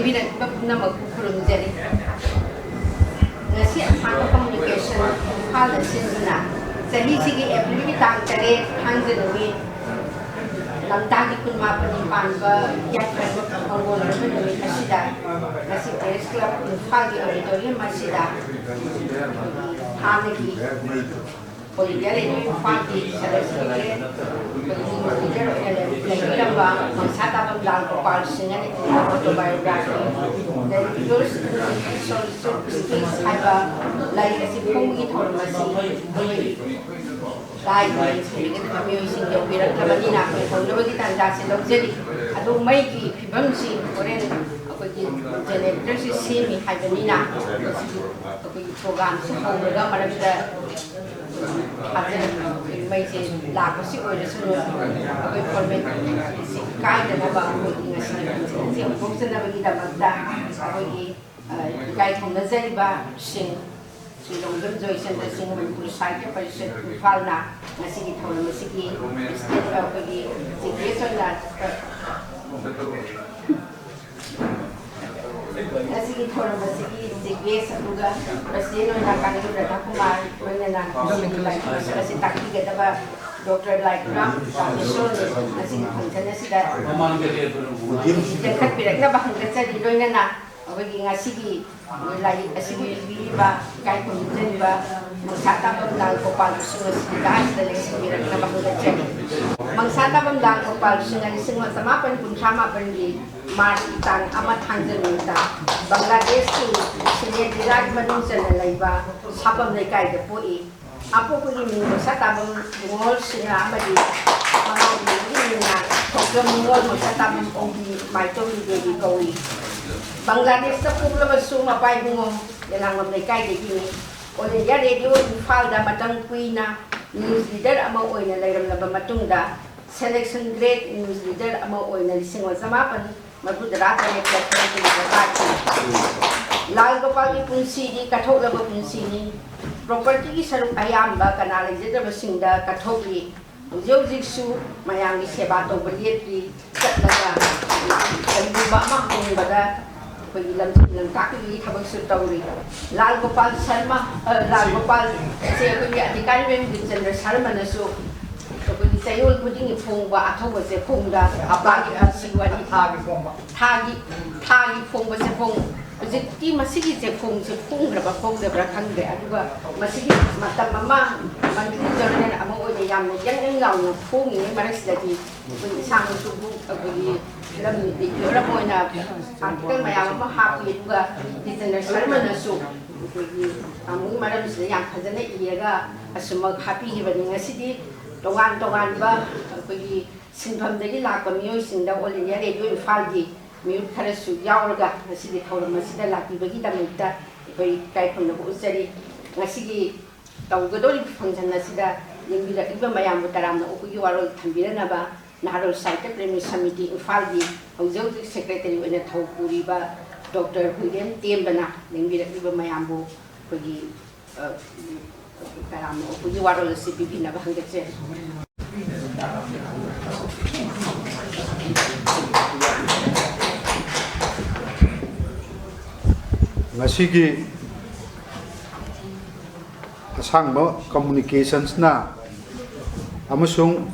ꯌꯦꯡꯕꯤꯔꯛꯄ ꯄꯨꯝꯅꯃꯛ ꯈꯨꯔꯨꯝꯖꯔꯤ ngasi asanga communication Imphal asinduna chahisigi April tang 8 thangje numi lamdagi kunma pani panba yakran awol numi asida ngasi press club Imphal gi auditorium asida thanagi Political Imphal gi selection Mangsatabam Lalgopal Singh Autobiography RECLUSE SOLITUDE haiba lai asi phonggi thormasi lai singing community yo biraklamani na ke thonabagi tanda se lojeri adu mai ki phibam si foreign akoi generator si semi haibani na akoi program si hoga marakda mai se la ko si oi su akoi format si kai da ba ko ngasi si function na bagi da magda akoi kai thongna jariba sing Long-term joy center sing Manipur site परिषद Imphal na ngasigi thawna masigi state of the situation na ngasigi thawna masigi jiges aduga president na kanigi Retd kumar koina na like kasi takti gedaba Dr. like Ram mission ngasigi function sida dekat pirak na bahang kacadi loina na abagi ngasigi lai asigi ba kai kunjen ba Mangsatabam Lalgopal Singh das daling simirak na bahudachan Mangsatabam Lalgopal Singh ni singwa samapan kunsama pandi March tang amat hangjan nita Bangladesh ki sine diraj manung sanalaiba sapam lekai de poi apo ko ni Mangsatabam ngol singa amadi manong ni na program ngol Mangsatabam obi maitong di kawi Bangladesh sa pula masuma pai bungo dalam mereka ini oleh ya radio Imphal da matang kuina news leader ama oina lairam na bamatung da selection grade news leader ama oina lisingwa samapan magudra ta ne platform ni party Lalgopal ki punsi di kathok la punsi ni property ki saruk ayam ba kanal leader basingda kathok li Jiksu mayang di seba to belietri katlaga ba ma kung bada Paglam kaki habang sutauri Lalgopal Sharma Lalgopal se ko ya dikari ben Chandra Sharma na so to ko di sayol ko ding phong ba atho ba se phong da apagi asiwani thagi phong ba se phong je ti masigi je phong ra ba phong da bra khang de aduga masigi matam mama man ki jornen amo o de yam ne yang ngau no phong ni maras da di sang su bu ko lam ni ra mo na artikel mayam ma happy juga di Chandra Sharma na so amu maram se yang khajana iyaga asuma happy hi bani ngasidi tongan ba ko gi sinpham dagi lakpa miyoi singda all India radio Imphal gi miyut khara su yauraga ngasidi thawram masida lakpi bagi tamita koi kai phunna bu usari ngasigi tawgadori function nasida yengbila iba mayam taramna okugi warol thambirana ba National Site Premier Committee Imphal gi hojau secretary oina thawpuri ba Dr. William Tembana lengbirakliba mayambu kogi taramna okugi warol CPP na ba hanggatse ngasigi asangba communications na amasung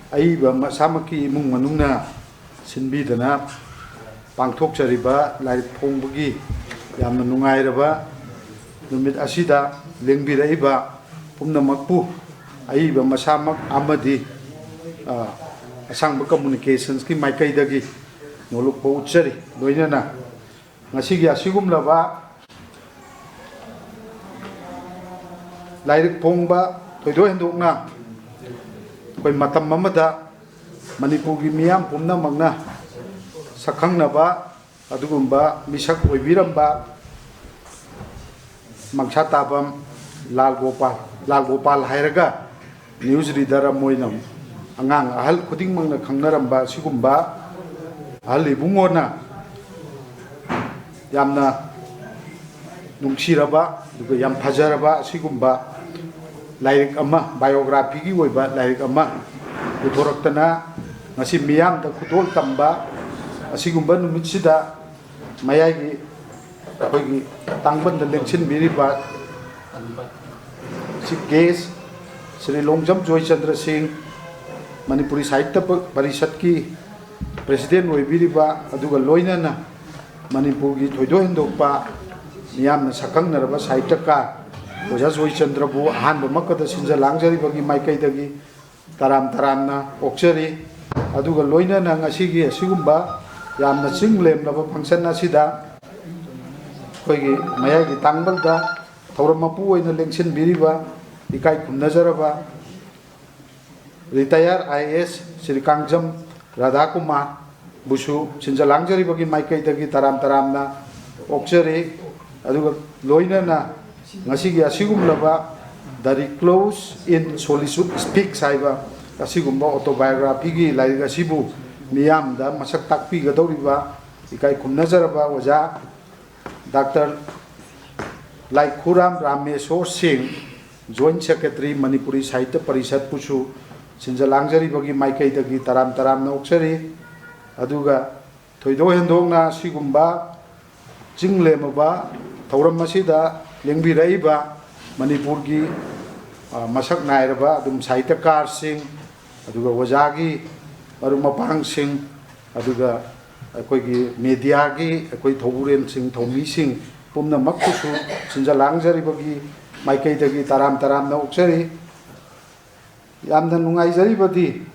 aiba masamaki imung manungna sinbidana pangthokjariba lairik phongbagi yamna nungairaba numit asida lengbiraiba pumnamakpu aiba masamak amadi asangba communications ki maikaidagi nolukpo utjari loinana ngasigi asigumlaba lairik phongba thoido hendokna koi matam mamada Manipur gi miyam pumnamakna sakhangnaba adugumba misak oibiramba Mangsatabam Lalgopal hairaga news reader moinam angang ahal khudingmangna khangnaramba sigumba ahal ibungona yamna nungsiraba duga yam phajaraba sigumba lairik ama biography gi oiba lairik ama puthoroktana ngasi miyam da khutol tamba asigumba numitida mayagi akogi tangbanda lengsin biriba Chief Guest Sri Longjam Joy Chandra Singh Manipuri Sahitya Parishad ki President oibiriba aduga loinana Manipur gi thoido hendokpa miyamna sakangnaraba sahityaka Oja Joy Chandra bu ahanba makada sinja langjari bagi maikai dagi taram taramna okchari aduga loinana ngasigi asigumba yamna chinglemlaba function asida koigi mayagi tangbalda thoramapu oina lengsin biriba ikai khumnajaraba Retired IAS Sri Kangjam Radha Kumar busu sinja langjari bagi maikai dagi taram taramna okchari aduga loinana ngasigi asigumlaba the RECLUSE in SOLITUDE speaks saiba asigumba autobiography gi lairiga sibu miyamda masak takpi gadoriba ikai khumnajaraba oja Dr. Laikhuram Rameshwar Singh Joint Secretary Manipuri Sahitya Parishad pusu sinja langjari bagi maikai dagi taram taramna okchari aduga thoido hendongna sigumba jinglemaba thauram masida lengbiraiba Manipur gi masak nairaba adum sahityakar sing aduga wajagi maru mapang sing aduga akoigi media gi akoi thoburen sing thomi sing pumna makkusu sinja langjari bagi maikai dagi taram taram na okchari yamna nungai jari badi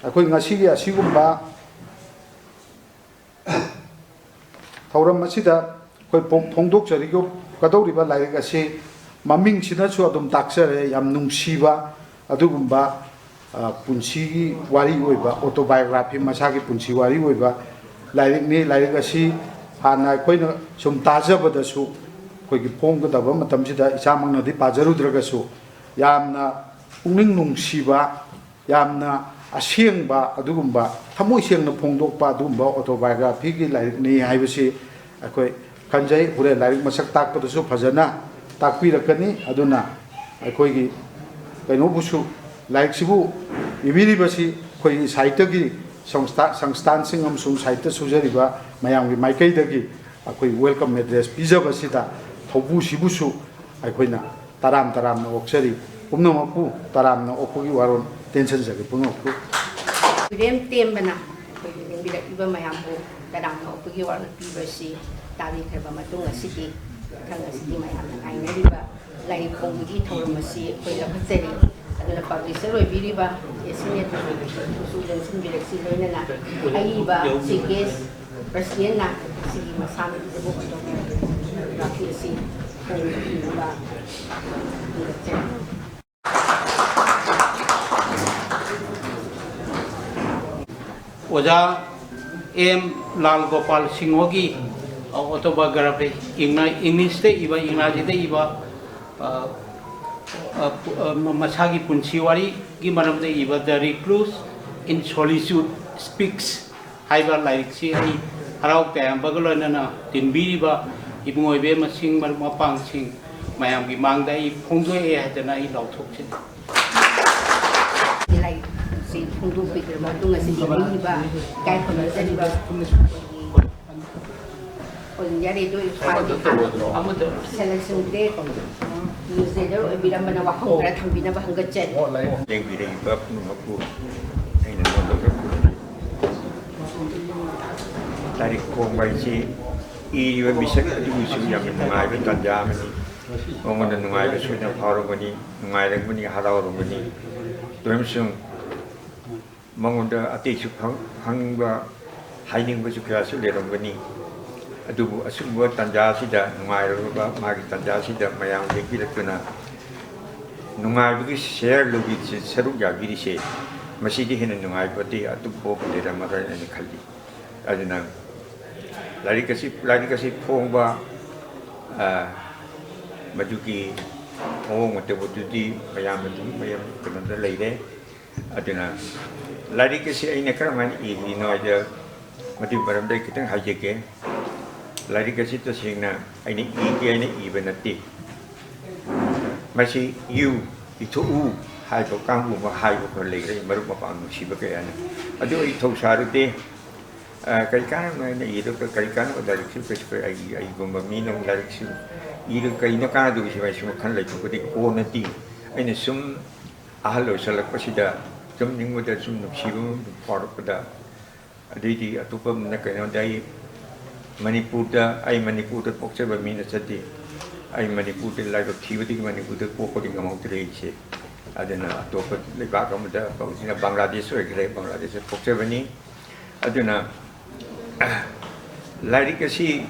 akoi ngasigi asigumba thauram masida koi phongdok jari go kadoriba lairik ase maming sinachu adum taksare yam nungsiba adugumba punsi wari oiba autobiography masagi punsi wari oiba lairik ni lairik asi hana koina sum tajabadasu koigi phonggadaba matamsida isamangna di pajarudragasu yamna pungning nungsiba yamna asengba adugumba thamoi sengna phongdokpa adugumba autobiography gi lairik ni haibasi akoi kanjai hure lairik masak takpadasu phajana takpirakani aduna akoigi kaino busu like sibu ibiribasi koi sahitya gi sangstan sing amsung sahitya sujariba mayam gi maikai dagi akoi welcome address pijabasida thobu sibusu akoina taram taram na okchari pumnamapu taram na opogi waron tension jage pungokku rem tembana koi ngira iba mayam bu taram na opogi waron pibasi tari khaba matung asidi thang asidi mayam na kainariba lai ponggi thormasi koi la khateri aduna publisher oibiriba esine su den sin direction loina na aiba sikes president na sigi masami de bo to rakhi si ba Oja Lalgopal Singh hogi autobiography English te iba English te iba masagi punsiwari gi maram de iba the recluse in solitude speaks haiba like si ai harau te bagolona na tinbiri ba ibungoi be masing mar mapang sing mayam gi mang dai phongdoi e hadana I lauthok sin like si phongdu pikir ma tunga si ba kai khona jani ba on yari do selection day newsletter oibirambana wahong tra thambina ba hangatchen lengbirei ba punumapu aina nondoga tarik kongbai si iriba misak adusu yamna nungai tanjamani ongona nungai ba suina pharogani nungai rangmani haraurongani doimsung mangonda atechu hangba haining ba sukyasu lerongani adubu asumba tanja sida nungai roba magi tanja sida mayang yekirakuna nungai bagi share logi seruk yagiri se masidi hena nungai pati atubo dera marai ani khalli aduna lari kasi phongba majuki ong mate bodudi mayam kananda leide aduna lari kasi aina karaman I noida mati baram dai kitang hajeke lari kasi to singna aini I aini ibanati masi you itu hai ko kang bu hai ko le re maru pa nu si ba ke ana adu I thau sarute Kaikan na iro ka kaikan o dari siu pespe ai gomba minong dari siu iro ka ino kana du siu siu kan lai ko di ko na ti ai ne sum ahlo salak pasida sum ningo da sum no siu por pada di atupam na ka no dai Manipur da ai Manipur da pokche ba min chati ai Manipur da lai ko thiwati Manipur da ko di ngamau tre che adena atopa le ba ka da ba sina Bangladesh o gre Bangladesh pokche ba ni adena Lari kasi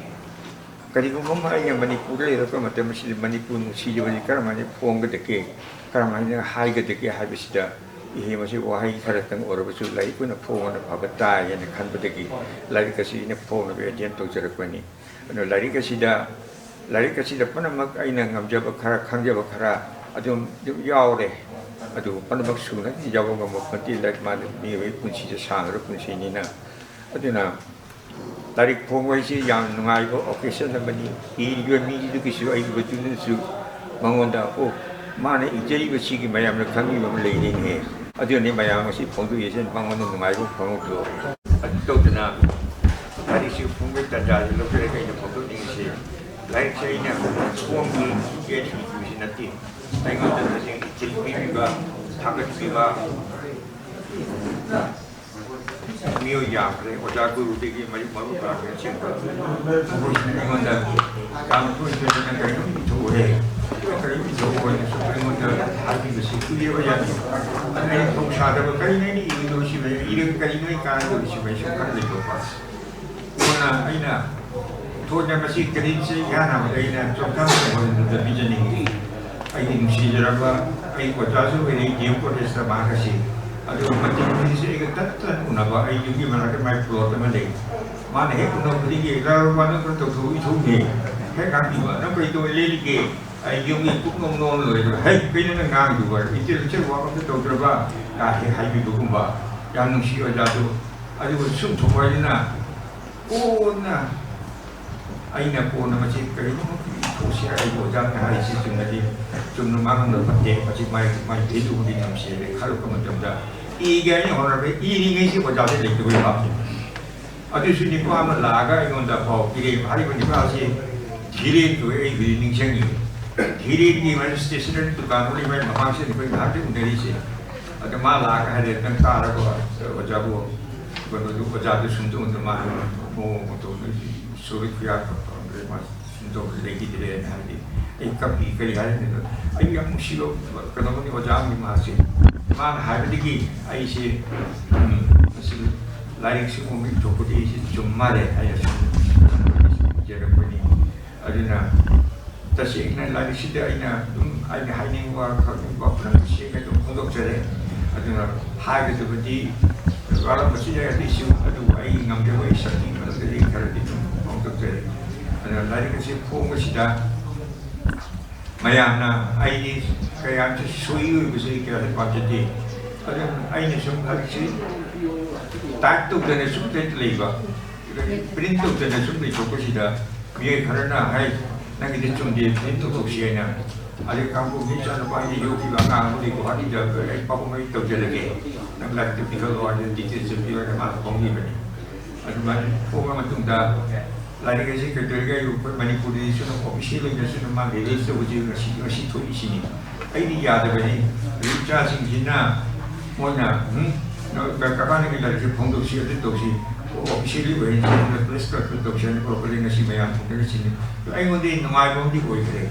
kali ko mamaya Manipur le ko matem si Manipur si jodi karamani pong ga deke karamani hai ga deke hai bisida ihe masi wahai karatang oro bisu lai ko na pong na pabata ya na kan bedeki lari kasi ne pong na be jen to jara ko ni no lari kasi da panamak ai na ngamja ba khara khangja ba khara adum yaw de adu panamak su na yaw ga mo pati lai ma ni we punchi ja sang ro punchi ni na aduna Tarik pongwai yang nungai ko occasion na bani I yue mi du ki su ai bu tu su mangonda o ma ne ijei ba chi ki mayam na khangi ba le ni he adu ni mayam si pong du ye sen mangon nungai ko pong do adu to na tarik si pongwai ta ja lo ke ke pong du ni se lai che ina pong ki ye chi tu si na ti ai ko ta se chi mi ba ta ka ti ba Mio Yakre, or Jagu, taking my mother, and on the come to way. Having the security of Yaki. And I told Shada, very many, even though she may even can't do she may show her us. Una, Ina, told them a secret, Yana, and sometimes the beginning. I think she's a rubber, I was also very deep for this Marasi. Aduh macam ni saya kata una ba ai yung mana ke mai pro ta male man he kuno beli ke la wan ko to thu thu ni he ka bi ba na ko to le li ke ai yung ni ku ngom non lo he pe na ngang du ba I ti che wa ko to tra ba ka he hai bi du kum ba ya nu shi ja do aduh sum thu ba ni na ko na ai na ko na ma che ka ni mo ko shi ai bo ja na ai shi tum na di tum no ma no ba te ma chi mai de du ni nam shi le kha lo ko ma tum da 이게 오늘 이링이 보자들 이렇게 봐. 아저씨 니고 하면 나가 이건다 봐. 이게 말이 보니까 아시 길이 교회 인생이 길이 말 스테이션을 두간 우리 말 마망시 그 나한테 내리지. 아까 말 나가 해야 되는 따라고 보자고 그거도 보자도 순도 말 뭐또 소리 그야 그래 말 순도 얘기들에 하는데 이 카피 그리 하는데 아이 아무 시로 그런 거니 보자면 마시 Man habiti ai si lain si umi topoti si jumare ai si jera puni adina tasi ina lain si dia ina ai haini wa ka ba pun si ka pondok jere adina hai ke topoti wala mesti dia di si adu ai ngam dia wai sakti mana jadi kar di pondok jere adina lain ke si pong si da Mayana ai kaya suyu bisa kira paketi ada ai ni semua hari tak tu dan semua terlibat print tu dan semua cukup sida biar kerana hai nak kita cuma dia print tu sih na ada kampung ni jangan apa ini yogi bangga ni ko hari dah ai papu mai tu je lagi nak lagi typical orang yang detail semua ada malah kongi bani ada mana orang macam dah Lari kasi keluarga yung Manipur di sana official yung sana mga release o yung si to isini ay di yada ba ni richa sing na mo na no kakana ni lari pondok siya dito si officially ba yung na press card dito siya ni properly na si mayan kung sini ay mo din nangay mo di ko ikre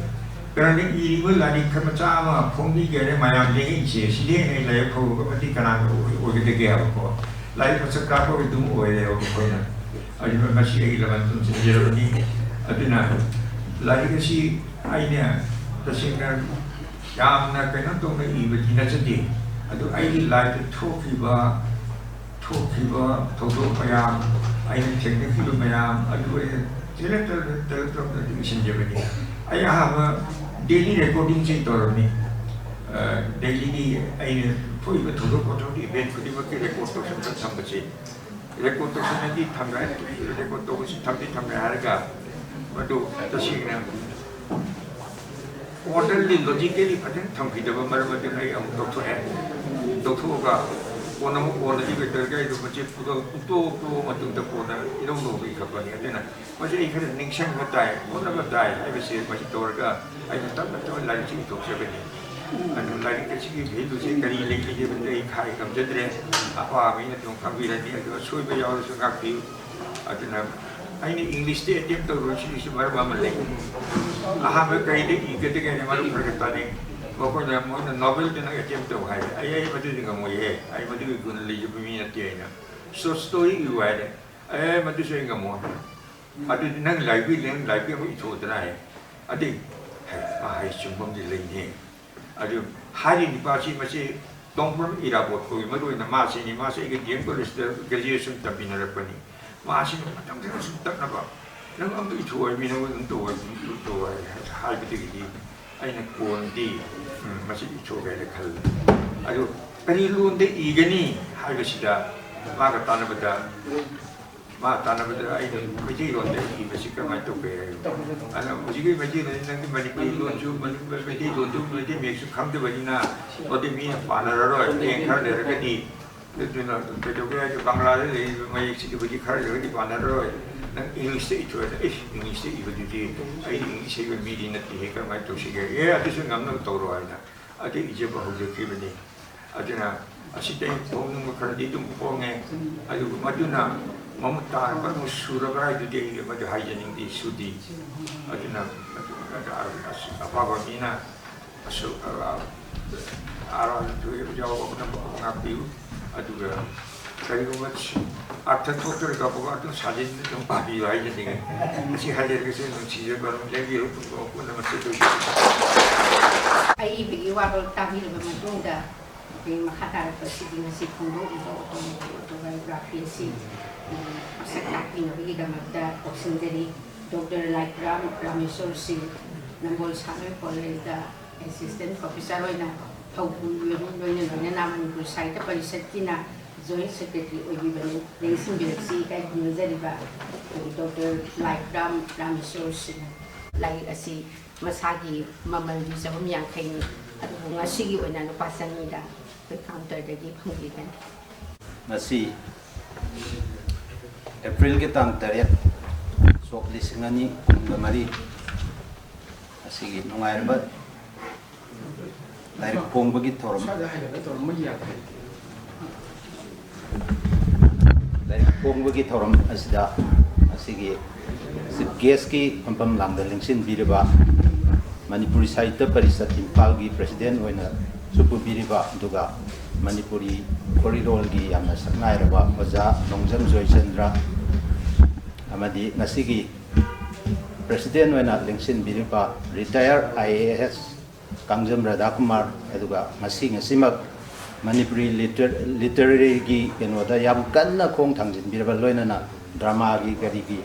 pero ni iligo lari kamachama pongdi gere mayan legi siya siya ay lay ko pati kanang o gede ko lari pa sa kapo ito mo ay o ko na Aji masih lagi dalam tu sejarah ni, adina lagi kasi ay niya, kasi nga yang na kena tu may iba dinasadi, adu ay lagi toki ba, todo mayam, ay teknik itu mayam, adu ay telegram na division jaman ni, ay ahama daily recording sih torang ni, daily ni ay pun iba todo kotor ni event kau iba kira record tu sampai sih. Rekod tu sebenarnya thamgai, rekod tu mesti thamgai harga. Madu tersi kena. Orderly logically pada thamgai dah bermalam macam ni, doktor कोना मु कोना जी के तरह के बच्चे पूरा तो मतलब तो कोना इधर लोग भी खबर नहीं आते ना मुझे एक है निक्शन बताए कोना बताए ऐसे से मुझे तौर का ऐसे तब तो लाइट चीज तो से बनी अनु लाइट के चीज भी दूसरे करी लेके ये बंदे एक खाए कम जदरे आपा में तो कभी रहती है तो सोई पे जाओ सो काफी अतना ऐने इंग्लिश से अटेम्प्ट तो रोशी से मर बामल ले आहा में कहीं दे इके के ने मालूम करता नहीं Pokok na mo na novel din ang attempt to hay. Ay madu din mo ye. Ay madu gun li ju mi na tiya na. So story yu ay de. Ay madu so yung mo. Adu din ang live mo ito na ay. Adi ay chumbong di lang ye. Adu hari ni pa si masi dongpon irabot ko madu na masi ni masi ke diem ko graduation tapi na rapani. Masi na matang din suntak na ba. Nang ang ito ay mi na ito ay hay bitig aina kondi masih coba ada kal aduh perilu de igani harga sida maka tanah beda aina masih londe i masih kamai to be ana masih nanti Manipur lonju masih lonju masih meksu kamde bajina ode mi panararo yang kar dari kadi itu na bedoga Bangladesh mai sidi baji kar dari panararo nang English itu ada English itu jadi ai English itu media nanti hekar mai to sige ya itu sih ngamna toro aina ada ije bahu jadi bini ada na asite tong nung kar di tum ponge alu maduna mamta par musura bara itu dia maju hygiene di sudi ada na apa bina asu aran itu jawab apa ngapiu aduga kali umat artikel dokter kapu atau sajen itu pagi aja dengan masih hadir ke sini masih baru lagi aku nama situ. Ai bagi waral kami lebih mendunda di makata presiden si kundo itu autobiography si masa kami bagi gamada sendiri dokter like Ramesor si nambol sampai kolega assistant profesor na pagpun yun naman ko sa ita palisatina Joint Secretary Oibibani Lengsin Bilaksi kay Ginuzariba Dr. Like Ramesor Singh lagi asi masagi mamaldi sa humyang kay at kung sige wala napasan nila counter dagi pangitan masi April kitang taryat sok lisingani ngamari asigi nungay ba dahil pong bagi torom dari pong bagi thoram asda asigi sip gas ki pampam lang daling sin biriba Manipuri Sahitya Parisat Imphal gi president oina supu biriba duga Manipuri corridor gi yamna saknai raba oja Longjam Joy Chandra amadi ngasigi president oina lengsin biriba retired IAS Kangjam Radhakumar aduga ngasimak Manipuri literary gi kenoda yam kanna khong thangjin birba loina na drama gi gari gi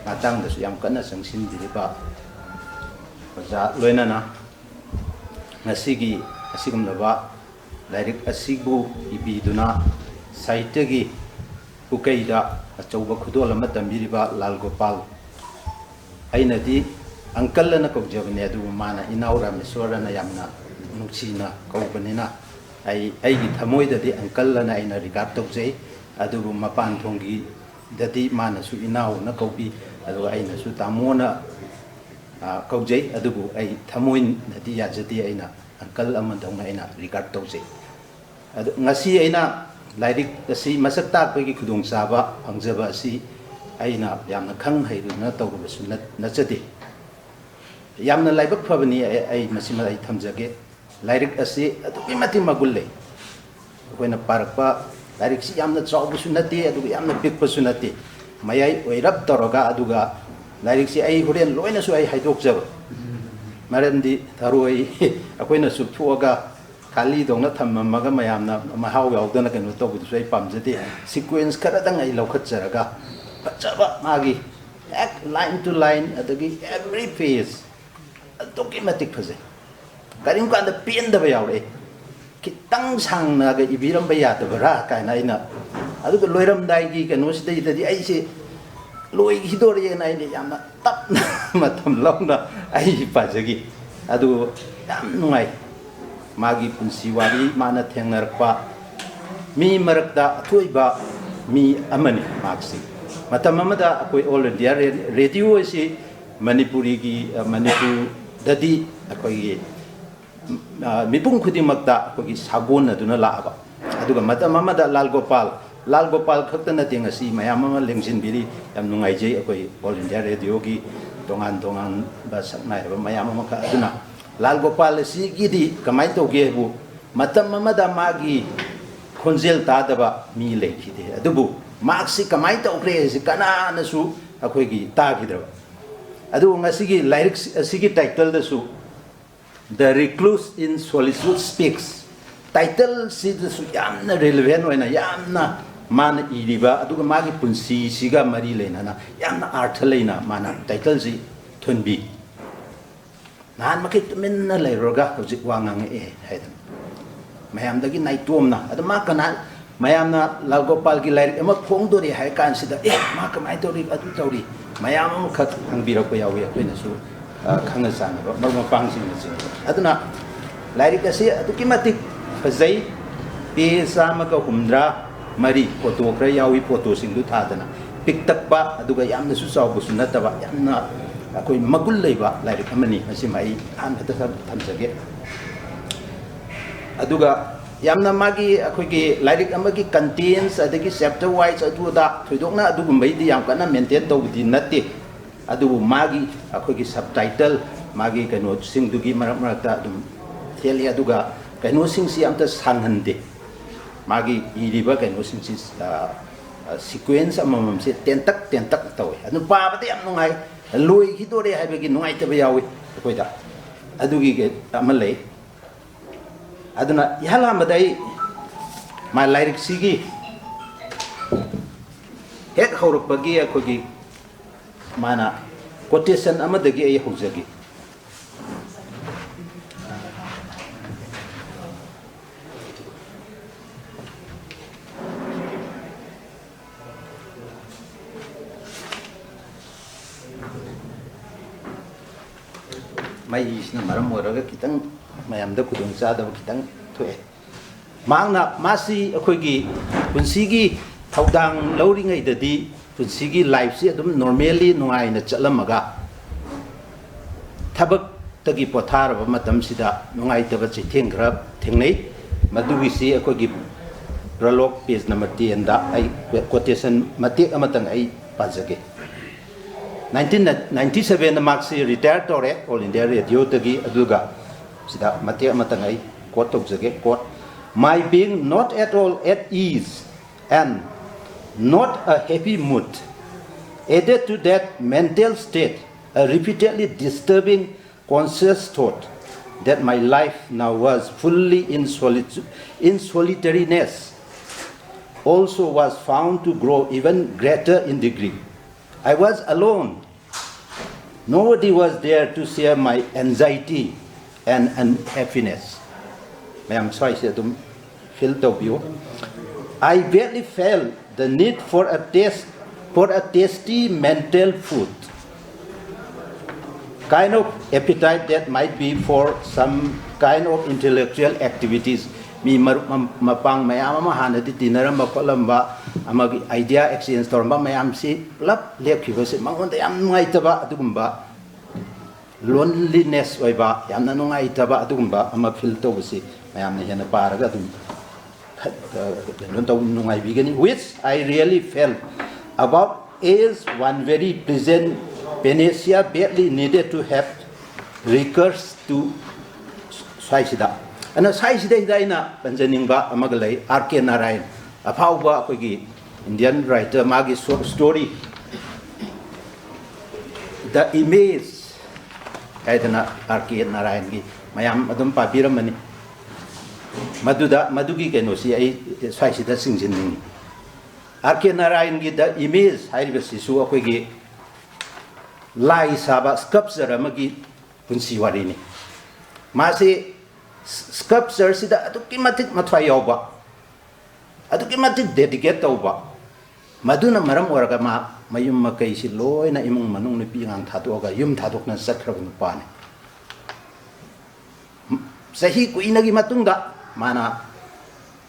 matang da yam kanna sangsin diriba oja loina na ngasigi asigum laba direct asibu ibiduna sahitya gi ukaida achauba khudol ama tambiriba Lalgopal aina di angkal na kojabne adu mana inaura mesora na yamna nuchina kaubanina ai gi thamoi da di uncle na ina regard to jai adu mapan thongi dadi mana su inau na kopi adu aina su tamona kaujai adu ai thamoi dadi ya jati aina uncle aman thongna aina regard to jai adu ngasi aina lairik asi masak tak gi khudong saba angjaba si aina yamna khang hairu na tawru su na chati yamna laibak phabani ai masima ai thamjage Lirik asi atu mati magulle koina parpa lirik si yamna chawbu sunati adu yamna big sunati mayai oirap toroga aduga lirik si ai horen loina su ai haidok jab maramdi tharoi akoina supthuaga kali dongna thammamaga mayamna mahau yaudana kenu tobu su ai pamjati sequence karadang ai lokhat jaraga pachaba magi line to line adugi every phase automatic phase karing kan da pin da bayawre kitang sang na ga ibiram baya da bara kaina ina adu ko loiram dai gi kanu sidai da ai se loi hidor ye na ina yamna tap matam longna ai pajagi adu yam nungai magi punsi wari mana thengnar pa mi marakta athoiba mi amani maksi matam amada akoi all India radio si Manipuri gi Manipur dadi akoi mipung khudimakta akoi sagon aduna laaba aduga matam amada Lalgopal khakta na ting asi mayam ama lengsin biri yam nungai jai akoi all India radio gi dongan ba saknai ba mayam ama ka aduna Lalgopal si gidi kamai to ge bu matam amada magi khonjel tadaba mi lekhide adubu maksi kamai to kre si kana na su akoi gi ta gidra adu ngasi gi lyrics asigi title da su The Recluse in Solitude Speaks title si da su yamna relevant oina yamna man iriba aduga magi punsi siga mari leina na yamna arth leina mana title si thunbi nan makit min na leiroga hojik wangang haida mayam dagi naitom na adu ma kana mayam na Lalgopal gi lyric ama khongdori hai kan sida ma kamai tori adu tori mayam khat hangbira ko yawi akoina su khanga sana ba marma pangsing ni aduna lyric asi adu kimatik fazai pe sama ka humdra mari photo khra yawi photo sing du thadana pik tak ba aduga yamna su saw bu sunata ba yamna akoi magul leiba lyric amani asi mai an hata thamjage aduga yamna magi akoi gi lyric amagi contents adagi chapter wise adu da thoidokna adugu mai di yam kana maintain to di natte adugu magi akoi gi subtitle magi kano sing dugi marak marakta dum theli aduga kano sing si amta sanghande magi iriba kano sing si sequence amamam se tentak tawe anu pa bate am nungai loi ki dore haibagi nungai tabe yawi koida adugi ge amalai aduna yala madai ma lyric sigi hek horok bagi akogi mana quotation amadagi ay hojagi mai isna maram moraga kitang mayam da kudung cha da kitang thoe mangna masi akoigi punsigi thaudang lori ngai dadi punsigi life si adum normally nungai na chalamaga thabak tagi pothar ba matam sida nungai taba chitheng grab thengnei madugi si akoigi prolog page number 10 da ai quotation matik amatang ai pajage 1997 maksi retired tore all India radio tagi aduga sida mate amatangai quote jage quote my being not at all at ease and not a happy mood added to that mental state a repeatedly disturbing conscious thought that my life now was fully in solitariness also was found to grow even greater in degree. I was alone. Nobody was there to share my anxiety and unhappiness. Ma'am, sorry, feel the view. I barely felt the need for a tasty mental food, kind of appetite that might be for some kind of intellectual activities. Mi mapang mayam mahana di tinaram makolamba amagi idea exchange torba mayam si lap lep kibase mangonda yam nungai taba adugumba loneliness oiba yam na nungai taba adugumba ama feel to basi mayam na hena paraga dum nungai bigani which I really felt about is one very pleasant panacea barely needed to have recourse to suicide. And as I say, Dina, Panjaningba, Amagalay, R.K. Narayan, a Pauba, Indian writer, Magi story. The image, Aidana, R.K. Narayan, Mayam, Madam Papiramani, Madugi Genosi, Saisida Singing. R.K. Narayan, the image, Hibasisu, Akwigi, Lai Saba, sculpture, Amagi, Punsiwarini. Masi. Sculpture sida adukimatik mathwai yauba adukimatik dedicate tauba maduna maram oraga ma mayum makai si loina imung manung ni pingang thatoga yum thadok na sakrab nupane sahi kuinagi matungda mana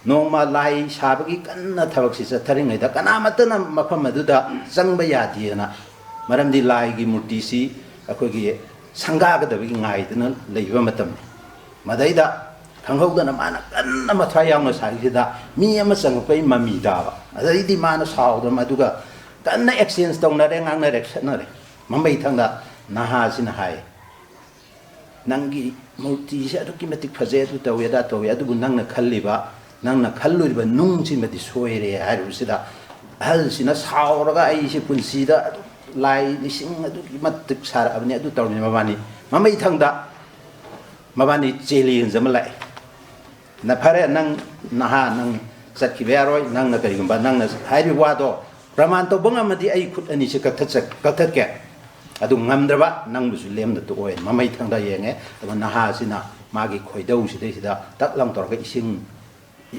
nongma lai sabagi kanna thabak si chatharingai da kana matana mafam aduda changba yadina maramdi lai gi murti si akogi sanga ga dabagi ngai dana leiba matam madaida khanghaudana mana kanna mathai yauna saisida mi ama changpai mami da adaidi mana saudam aduga kanna exchange tongna re ngang na re khna re mambai thangda naha sin hai nangi murti se adu kimatik phaje adu taweda tawi adu nangna khalliba nangna khalluriba nung sin mati soire haru sida hal sina sauraga ai se punsida lai lising adu kimatik sar abni adu tawni mabani mamai thangda mabani cheli jamalai na phare nang naha nang sakhi beroi nang na kari gumba nang na haibi wado praman to bonga madi ai khut ani se kathat ke adu ngamdraba nang busu lem na to oin mamai thangda yenge aba naha sina magi khoidau sida tak lang tor ga ising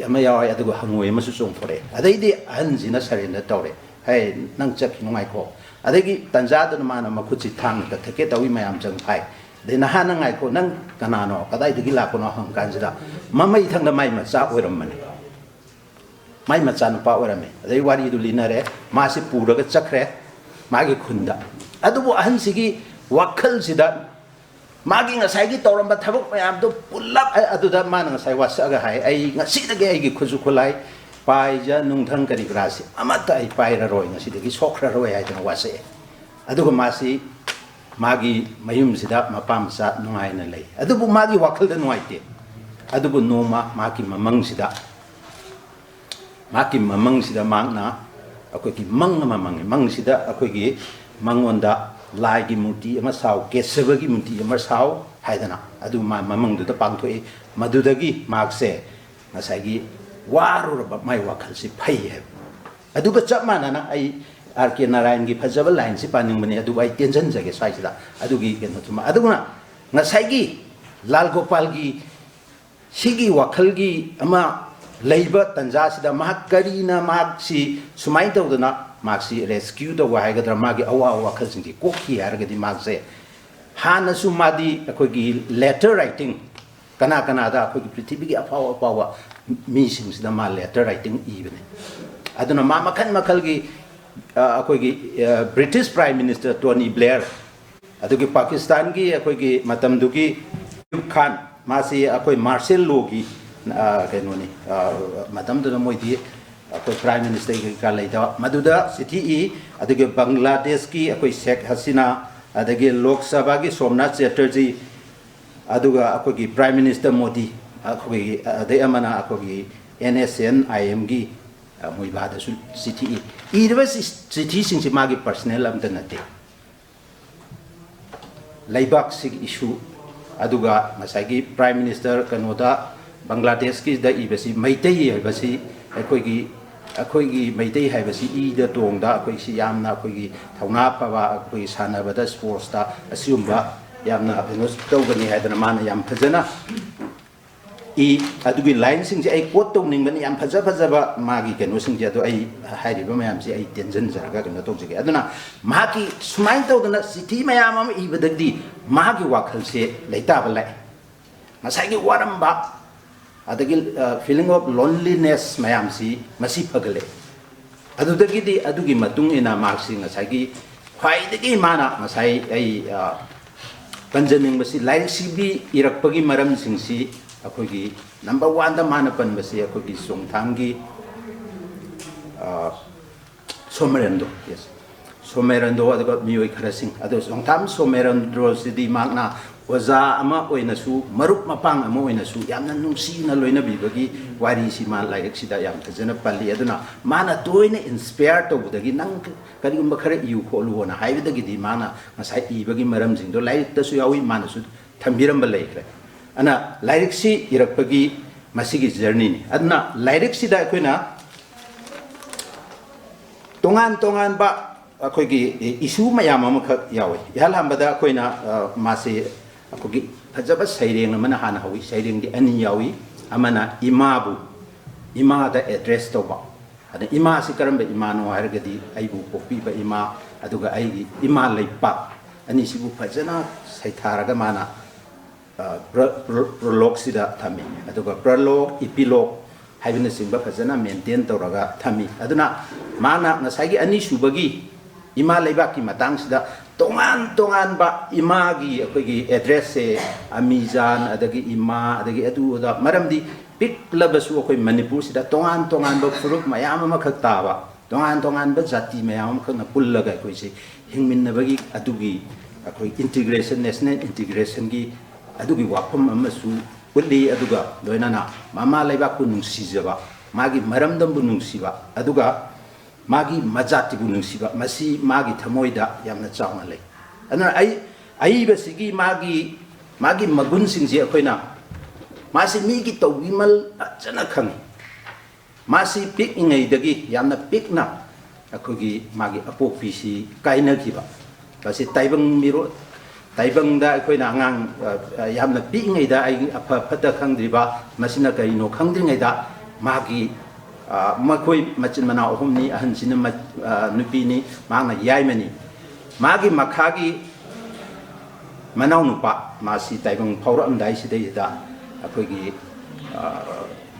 ama yaw adu hangoi masu song fore adai di han sina sare na tore hai nang chak ngai ko adai gi tanja da mana makhuchi thang ka thake tawi mayam jang phai de naha nang ngai ko nang kanano kadai digi la ko no hang kan sida mamai thangda mai ma cha oiram mane mai ma cha no pa orame adai wari du linare ma si pura ga chakre magi khunda adubu ahan sigi wakhal sida magi ngasai gi toramba thabuk mayam do pulap aduda man ngasai wasaga hai ai ngasi dage ai gi khuju khulai pai ja nung thang kari grasi amata ai pai ra roi ngasi dagi sokra roi ai tang wase aduga masi magi mayum sida mapam sa nungai na lei adubu magi wakhal da nuai te adubu noma maki mamang sida mangna akoi ki mang sida akoi gi mangonda lai gi muti ama saw keseba gi muti ama saw haidana adu mamang du da pangthoi madudagi makse ngasai gi waru ba mai wakhal si phai he adu ga chap mana na ai RK Narayan gi phajaba line si paning mani adu ai tension jage sai sida adu gi ken thuma adu na ngasai gi Lalgopal gi sigi wakhal gi ama leiba tanja sida mahak karina maksi sumai tawdana maksi rescue da wahai gadra magi awa wakhal singi kokhi hargadi magse hana sumadi akogi letter writing kana da akogi prithvi gi apawa mi sing sida ma letter writing ibne aduna ma makal gi akogi British Prime Minister Tony Blair adugi Pakistan gi akogi matam dugi Khan masi akoi martial law gi kenoni matam do moidi akoi Prime Minister gi ka leida maduda city adugi Bangladesh ki akoi Sheikh Hasina adagi Lok Sabha gi Somnath Chatterjee aduga akogi Prime Minister Modi akogi de amana akogi NSN IM gi moibada city city sing magi personnel am tanate laibak sig issue aduga masagi Prime Minister kanoda Bangladesh ki da ibasi maitai habasi akoigi maitai habasi I da tongda akoi si yamna akoigi thauna pawa akoi sanabada sports ta asumba yamna abenos tawgani hadana mana yam phajana I adugi line sing ai quote tongning bani yam phajaba magi keno sing ja do ai hairiba mayam si ai tension jarga keno tokjige aduna magi sumai tawdana city mayam am ibadagdi magi wakhal se leita balai masagi waramba adagi feeling of loneliness mayam si masi phagale adudagi adugi matung ina marksing masagi khwaidagi mana masai ai panjaning basi like sibi irakpagi maram singsi akogi number 1 da mana pan basi akogi songthamgi somerendo yes somerendo adaga mioi kharasing ado songtham somerendo sidi magna oza ama oina su marup mapang ama oina su yamna nungsi na loina bibagi wari si ma like sida yam thajana pali aduna mana toina inspire to budagi nang kari gumba khare yu kholu na haibidagi di mana ngasai ibagi maram jingdo like ta su yawi mana su thambiram ba laikre ana lyric si irakpagi masigi journey ni adna lyric si da koina tongan ba akogi issue mayam amakha yawi yalhambada koina masi akogi phajaba saireng amana hana hawi saireng di ani yawi amana ima da address to ba ada ima si karamba imano hargadi aibu popi ba ima aduga aigi ima leipa ani sibu phajana saitharaga mana prologue sida thami aduga prologue epilogue haibna singba phajana maintain tawraga thami aduna mana ngasai gi ani subagi ima leibak ki matang sida tongan ba ima gi akogi address se amizan adagi ima adagi adu da maramdi pik labasu akoi manipur sida tongan ba furup mayam ma khakta ba tongan ba jati mayam khana pullaga akoi se hingmin nabagi adugi akoi integration national integration gi adugi wapam amasu ulli aduga doinana mama leibak ku nungsijaba magi maramdam bu nungsiba aduga magi majati bu nungsiba masi magi thamoida yamna chawna lei ana ai basigi magi magun singje akoina masi migi tawbimal jana khang masi pik ingai dagi yamna pikna akogi magi apokpi si kaina kiba basi taibang miro taibang da akoina angang yamna pik ingai da ai apa phata khangdriba masina kaino khangdringai da magi makoi machin mana ohumni ahan sina nupi ni mangna yaimani magi makhagi manau nupa masi taibang phawra amdai sidai da akogi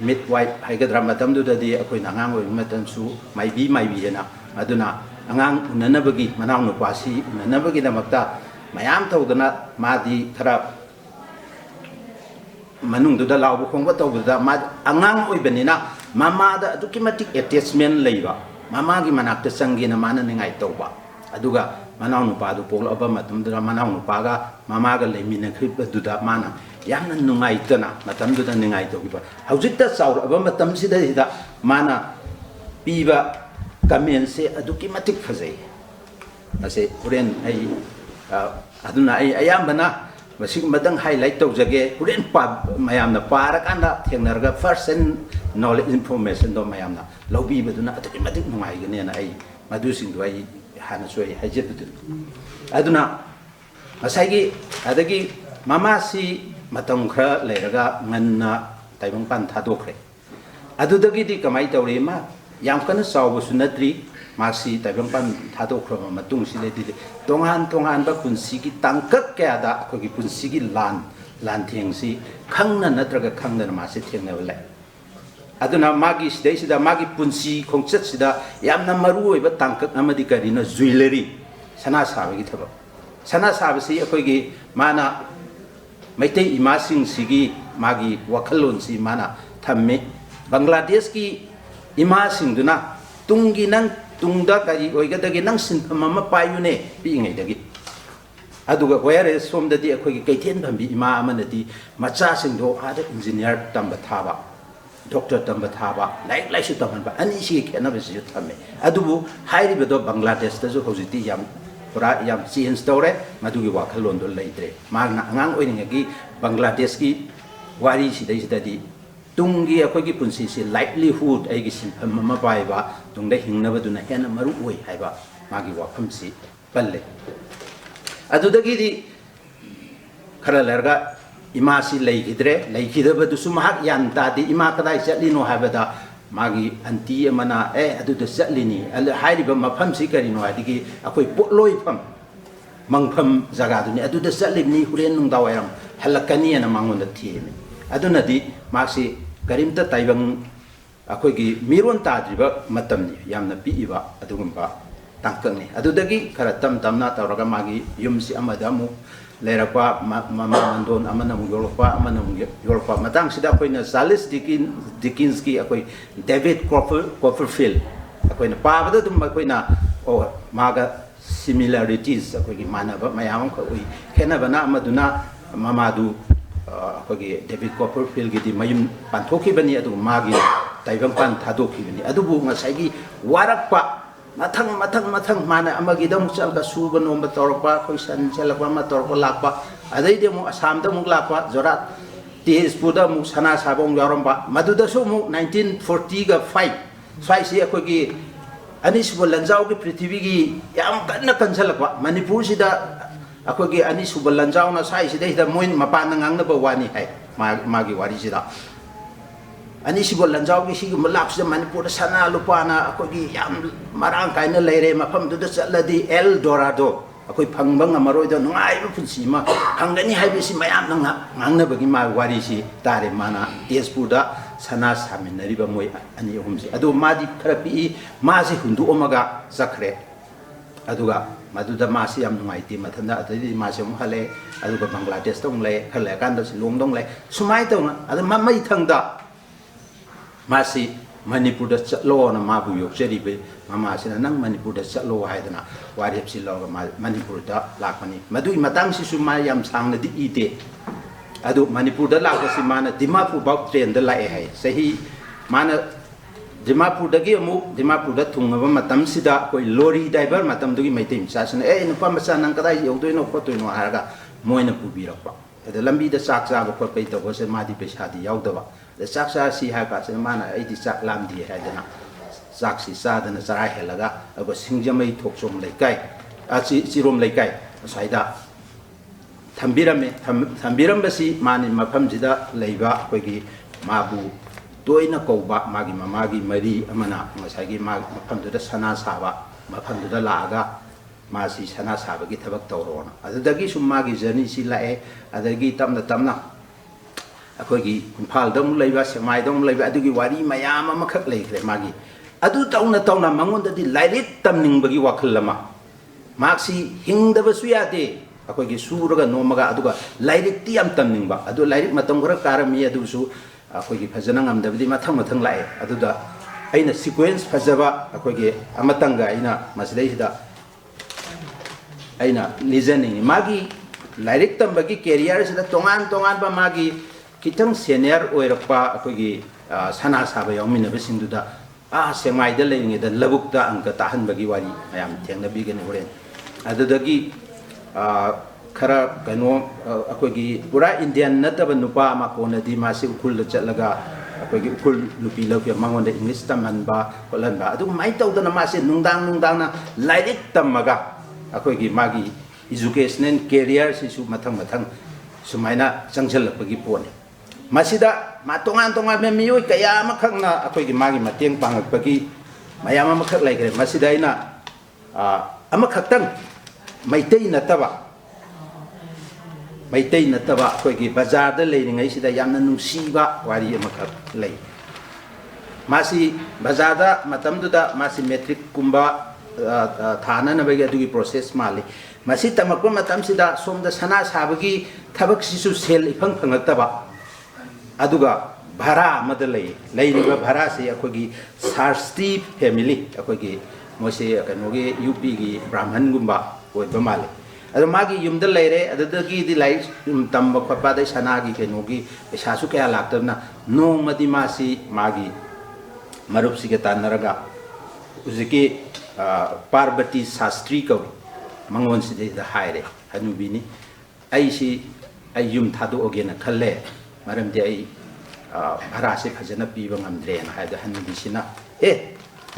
midwife haigadra matam du dadi akoi nangang oi matan su maibi hena aduna angang unanabagi manau nupa si unanabagi damakta mayam tawdana madi khara manung du da law khongba tawda ma angang oi benina mama da dukimatic attachment leiba mama gi manakta sangina mana ningai tawba aduga manau nupa du pol aba matum da manau nupa ga mama ga leimina khib duda mana yamna nungai tana matam du da ningai tawba haujita saur aba matam sida hida mana piba kamen se adukimatic phazai ase uren ai aduna ai ayambana masig madang highlight tawjage uren pa mayamna parakanda thengnarga first and knowledge information do mayamna lobi baduna adukimatic nungai gane na ai madu sing do ai hana soi hajebudu aduna asai adagi mama si matam khra leiraga nganna taibang pan thadokre adudagi di kamai tawre ma yam kana sawu sunatri masi taibang pan thadokra matung si le di tongan ba punsi gi tangkak kya da ko gi punsi gi lan theng si khangna natraga khangna masi thengna wala aduna magi sidai sida magi punsi khongchat sida yamna maru oiba tangkak amadi karina jewelry sana sabe gi thaba sana sabe si akoi gi mana maitei imasing sigi magi wakhalon si mana thamme bangladesh ki imasing duna tungi nang tungda kari oiga dagi nang sinpham ama payune pi ngai dagi aduga where somda di akoi gi kaithen bambi ima amanati macha sing do ada engineer tamba thaba doctor tamba thaba like su taman ba ani si khena be si thamme adubu hairi be do bangladesh ta jo hojiti yam pura yam change tore madugi wakhalon do leitre magna angang oining gi bangladesh ki wari si di tungi akoi gi punsi si livelihood ai gi sinpham ma bai ba tungda hingnaba duna hena maru oi haiba magi wafam si palle adudagi di khara larga ima si leikidaba du sumahak yanta di ima kadai chatlino habada magi anti amana adu da chatlini al hairiba mafam si karino adigi akoi potloi pham mangpham jaga duni adu da chatlini huren nung dawairam halakani na mangon da thiemi aduna di masi karimta taibang akoi gi miron tadriba matamni yamna piiba adugumba tangkangni adudagi khara tamna tawraga magi yumsi amadamu lerakwa mama mandon amana mu yorpa amana mu yorpa matang sida koina Charles Dickens ki akoi David Copperfield akoi na pabada dum koina o maga similarities akoi gi manaba mayam ko ui khenaba na amaduna mamadu akoi David Copperfield gi di mayum panthoki bani adu magi taibang pan thadokhi bani adubu ngasai gi warakpa matang mana amagi dong chalga suba nomba torpa khoisan chalakwa ma torpa lakpa adai de mu asam da mu lakpa jorat tes puda mu sana sabong yoromba maduda so mu 1940 ga 5 si akogi anis bolanjau gi prithvi gi yam kanna kanchalakwa manipur sida akogi anis bolanjau na sai sida da moin mapan ngang na bawani hai magi wari sida ani sibol lanjau gi sigi malap sida manipur sana lupana akogi yam marang kaina leire mafam du chaladi El Dorado akoi phangbang amaroi da nungai bu punsi ma hangani haibe si mayam nang nangna bagi ma wari si tare mana tespur da sana saminariba moi ani ohumsi adu madi khara pi masi hundu omaga zakre aduga maduda masi yam nungaiti mathanda adidi masi om hale aduga Bangladesh tong le khale kanda silong dong le sumai tong adu mamai thangda masi Manipur da chatlo na mabu yok jeri be mama sina nang Manipur da chatlo haidana warip silaw Manipur da lakmani madui matang si sumai yam sangna di ite adu Manipur da lakasi mana Dimapur bak train da lae hai sahi mana Dimapur da gi amu Dimapur da thungaba matam sida koi lorry driver matam dugi maitim sasana nupa masa nang kadai yogdoino khotoino haraga moina pubirakpa adu lambi da sak sa ba khopai to se madi pesa di yaudaba the saksa si haka se mana ai di sak lam di hadana saksi sa dana sarai helaga aba singjamai thoksom leikai a si rom leikai saida thambiram basi mani mafam jida leiba koigi mabu toina koba magi mamagi mari amana ngasagi mafam da sana saba mafam da laaga masi sana saba gi thabak tawrona adagi sumagi journey si lae adagi tamna akogi Imphal dom leiba semai dom leiba adugi wari mayam amakak leikre magi adu tauna mangonda di lairik tamning bagi wakhal lama maksi hingdaba suyade akogi suraga nomaga aduga lairik ti am tamning ba adu lairik matam khara karami adu su akogi phajana ngamdabdi mathang lae aduda aina sequence phajaba akogi amatanga aina masidai hida aina listening magi lairik tambagi career sida tongan ba magi kitang senior oirakpa akogi sana saba yawmin abisingduda semai da leinge da labukta angka tahan bagi wari ayam thengna bigene horen adudagi khara kano akogi pura indian nataba nupa ma kona di masi ukul chatlaga akogi ukul nupi lawya mangonda english tamanba kolanba adu mai tawdana masi nungdang na lairik tamaga akogi magi education career sisu mathang sumaina changjal bagi pone masida matongan me miyoi kaya makhakna akoigi magi mateng pangakpagi mayam amakhak laikre masida ina amakhaktan maitei nataba akoigi bazar da leiringai sida yamna nungsiba wari amakhak lei masi bazar da matamduda masi metric kumba thana na bagi adugi process mali masi tamakpa matam sida somda sana sabagi thabak sisu sel ifang phangakta aduga bhara madalai lairiba bhara se akogi sarsti family akogi mose kanoge UP gi brahman gumba oiba male adu magi yumda leire adudagi di lai tamba khapa dai sanagi kanogi pesa su kaya laktabna no madi masi magi marup sige tanaraga uziki Parvati Sastri ko mangon side da haire hanubini ai si ai yum thadu ogena khalle maram de ai bharase phajana piba ngamdre na haida hanubi sina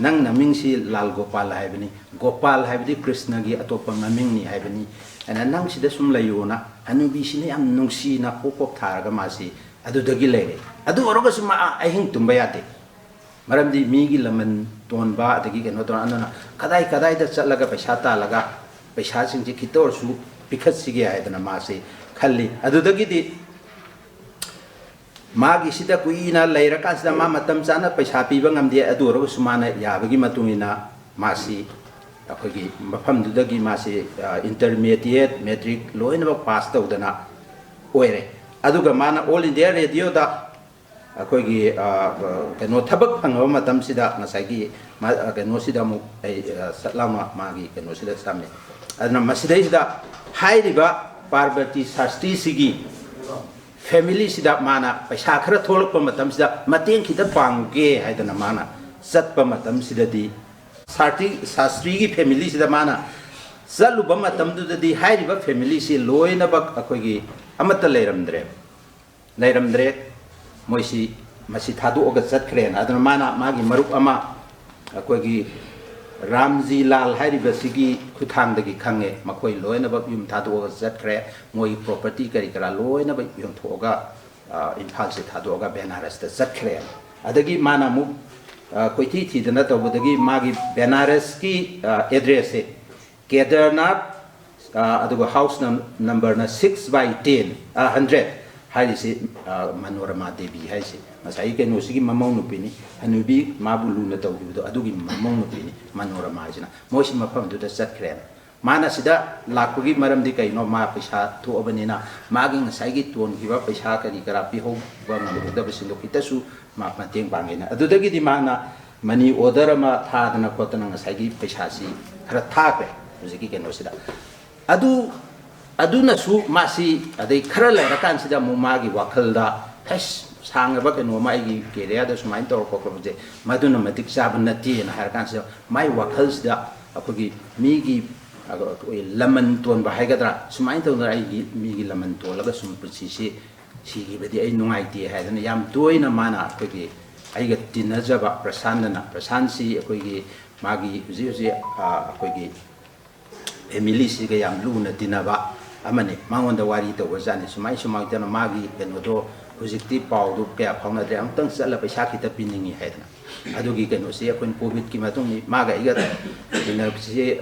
nang naming si Lalgopal haibani Gopal haibadi Krishna gi atopa maming ni haibani ana nang sida sum layona hanubi sina yam nungsi na popop tharaga masi adu dagi lere adu oroga suma ahing tumbayate maram di migi laman tonba adagi keno ton anana kadai da chatlaga paisa ta laga paisa singji khitor su pikhat sige haidana masi khalli adu dagi di magi sida kuina leira ka sida ma matam chana paisa piba ngamdi adu ro sumana yabagi matungina masi akogi mafam dudagi masi intermediate metric loina pass tawdana oire aduga mana all india radio da akogi keno thabak phangaba matam sida ngasagi keno sida mu satlama magi keno sida samne adna masidai sida hairiba Parvati Sastri sigi family sida mana paisa khara tholokpa matam sida mateng khida pangge haidana mana satpa matam sida di Sastri gi family sida mana zaluba matam du di hairiba family si loina bak akogi amata leiramdre moisi masi thadu oga chatkren adana mana magi marup ama akogi Ramji Lal hairiba sigi khuthangdagi khange makoi loina ba yum thadu oga chatkre moi property kari kara loina ba yum thoga Imphal se thadu oga Benares ta chatkre adagi mana mu koiti thi dana tawdagi magi Benares ki address e Kedarnath aduga house number na 6/10 100 haisi Manorama Devi haisi masai ke no sigi mamau no pini hanubi mabulu na tau do adugi mamau no pini Manorama jina mosi mafam do da sat kren mana sida lakpugi maram di kai no ma paisa thu abanina magi ngasai gi ton giba paisa kari kara pi ho ba ngam da bisindo kitasu ma mateng bangena adudagi di mana mani order ma tha dana kotana ngasai gi paisa si khara tha pe jiki ke no sida aduna su masi adai khara la rakan sida mu magi wakhalda has sang ba ke no mai gi ke ria da sumain tor ko ko je maduna matik sab nati na har kan sida mai wakhal sida apogi mi gi lemon ton ba haigadra sumain to na ai mi gi lemon to laga sum prichi si gi bedi ai nungai ti ha dana yam toina mana apogi ai ga tinajaba prasansi apogi magi uzi apogi family si ga yam lu na dinaba amane mangonda wari to wazani sumai tana magi keno do hujikti pau du kya phawna de amtang sala paisa kita piningi haidna adugi keno se akon covid ki matung ni maga iga dina se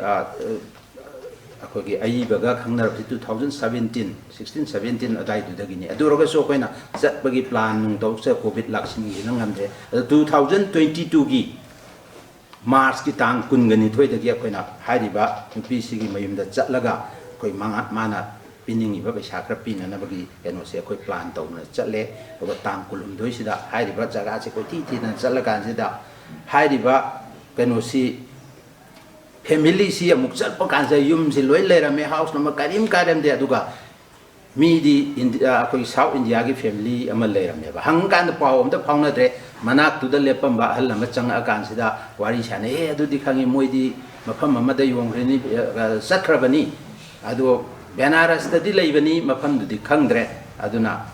akogi ai baga khangnar 2017 16 17 adai du dagi ni adu roga so koina sat bagi plan nung to se covid laksin gi ngamde 2022 gi March ki tang kun gani thoi da gi koina hariba nupi sigi mayum da chatlaga koi mana piningi ba paisa kra pina na bagi keno se koi plan to na chatle ba tang kulum doi sida hariba jaga se koi ti na chatlaga sida hariba keno si family si amuk chat pa kan sa yum si loi le rame house na karim de aduga mi di India koi South India gi family amal le rame ba hang kan paw am da phawna dre manak tu da lepam ba hal ma chang akan sida wari sane adu di khangi moi di mafam amada yong reni sakrabani adu Benaras tadi laibani mafam du di khangdre aduna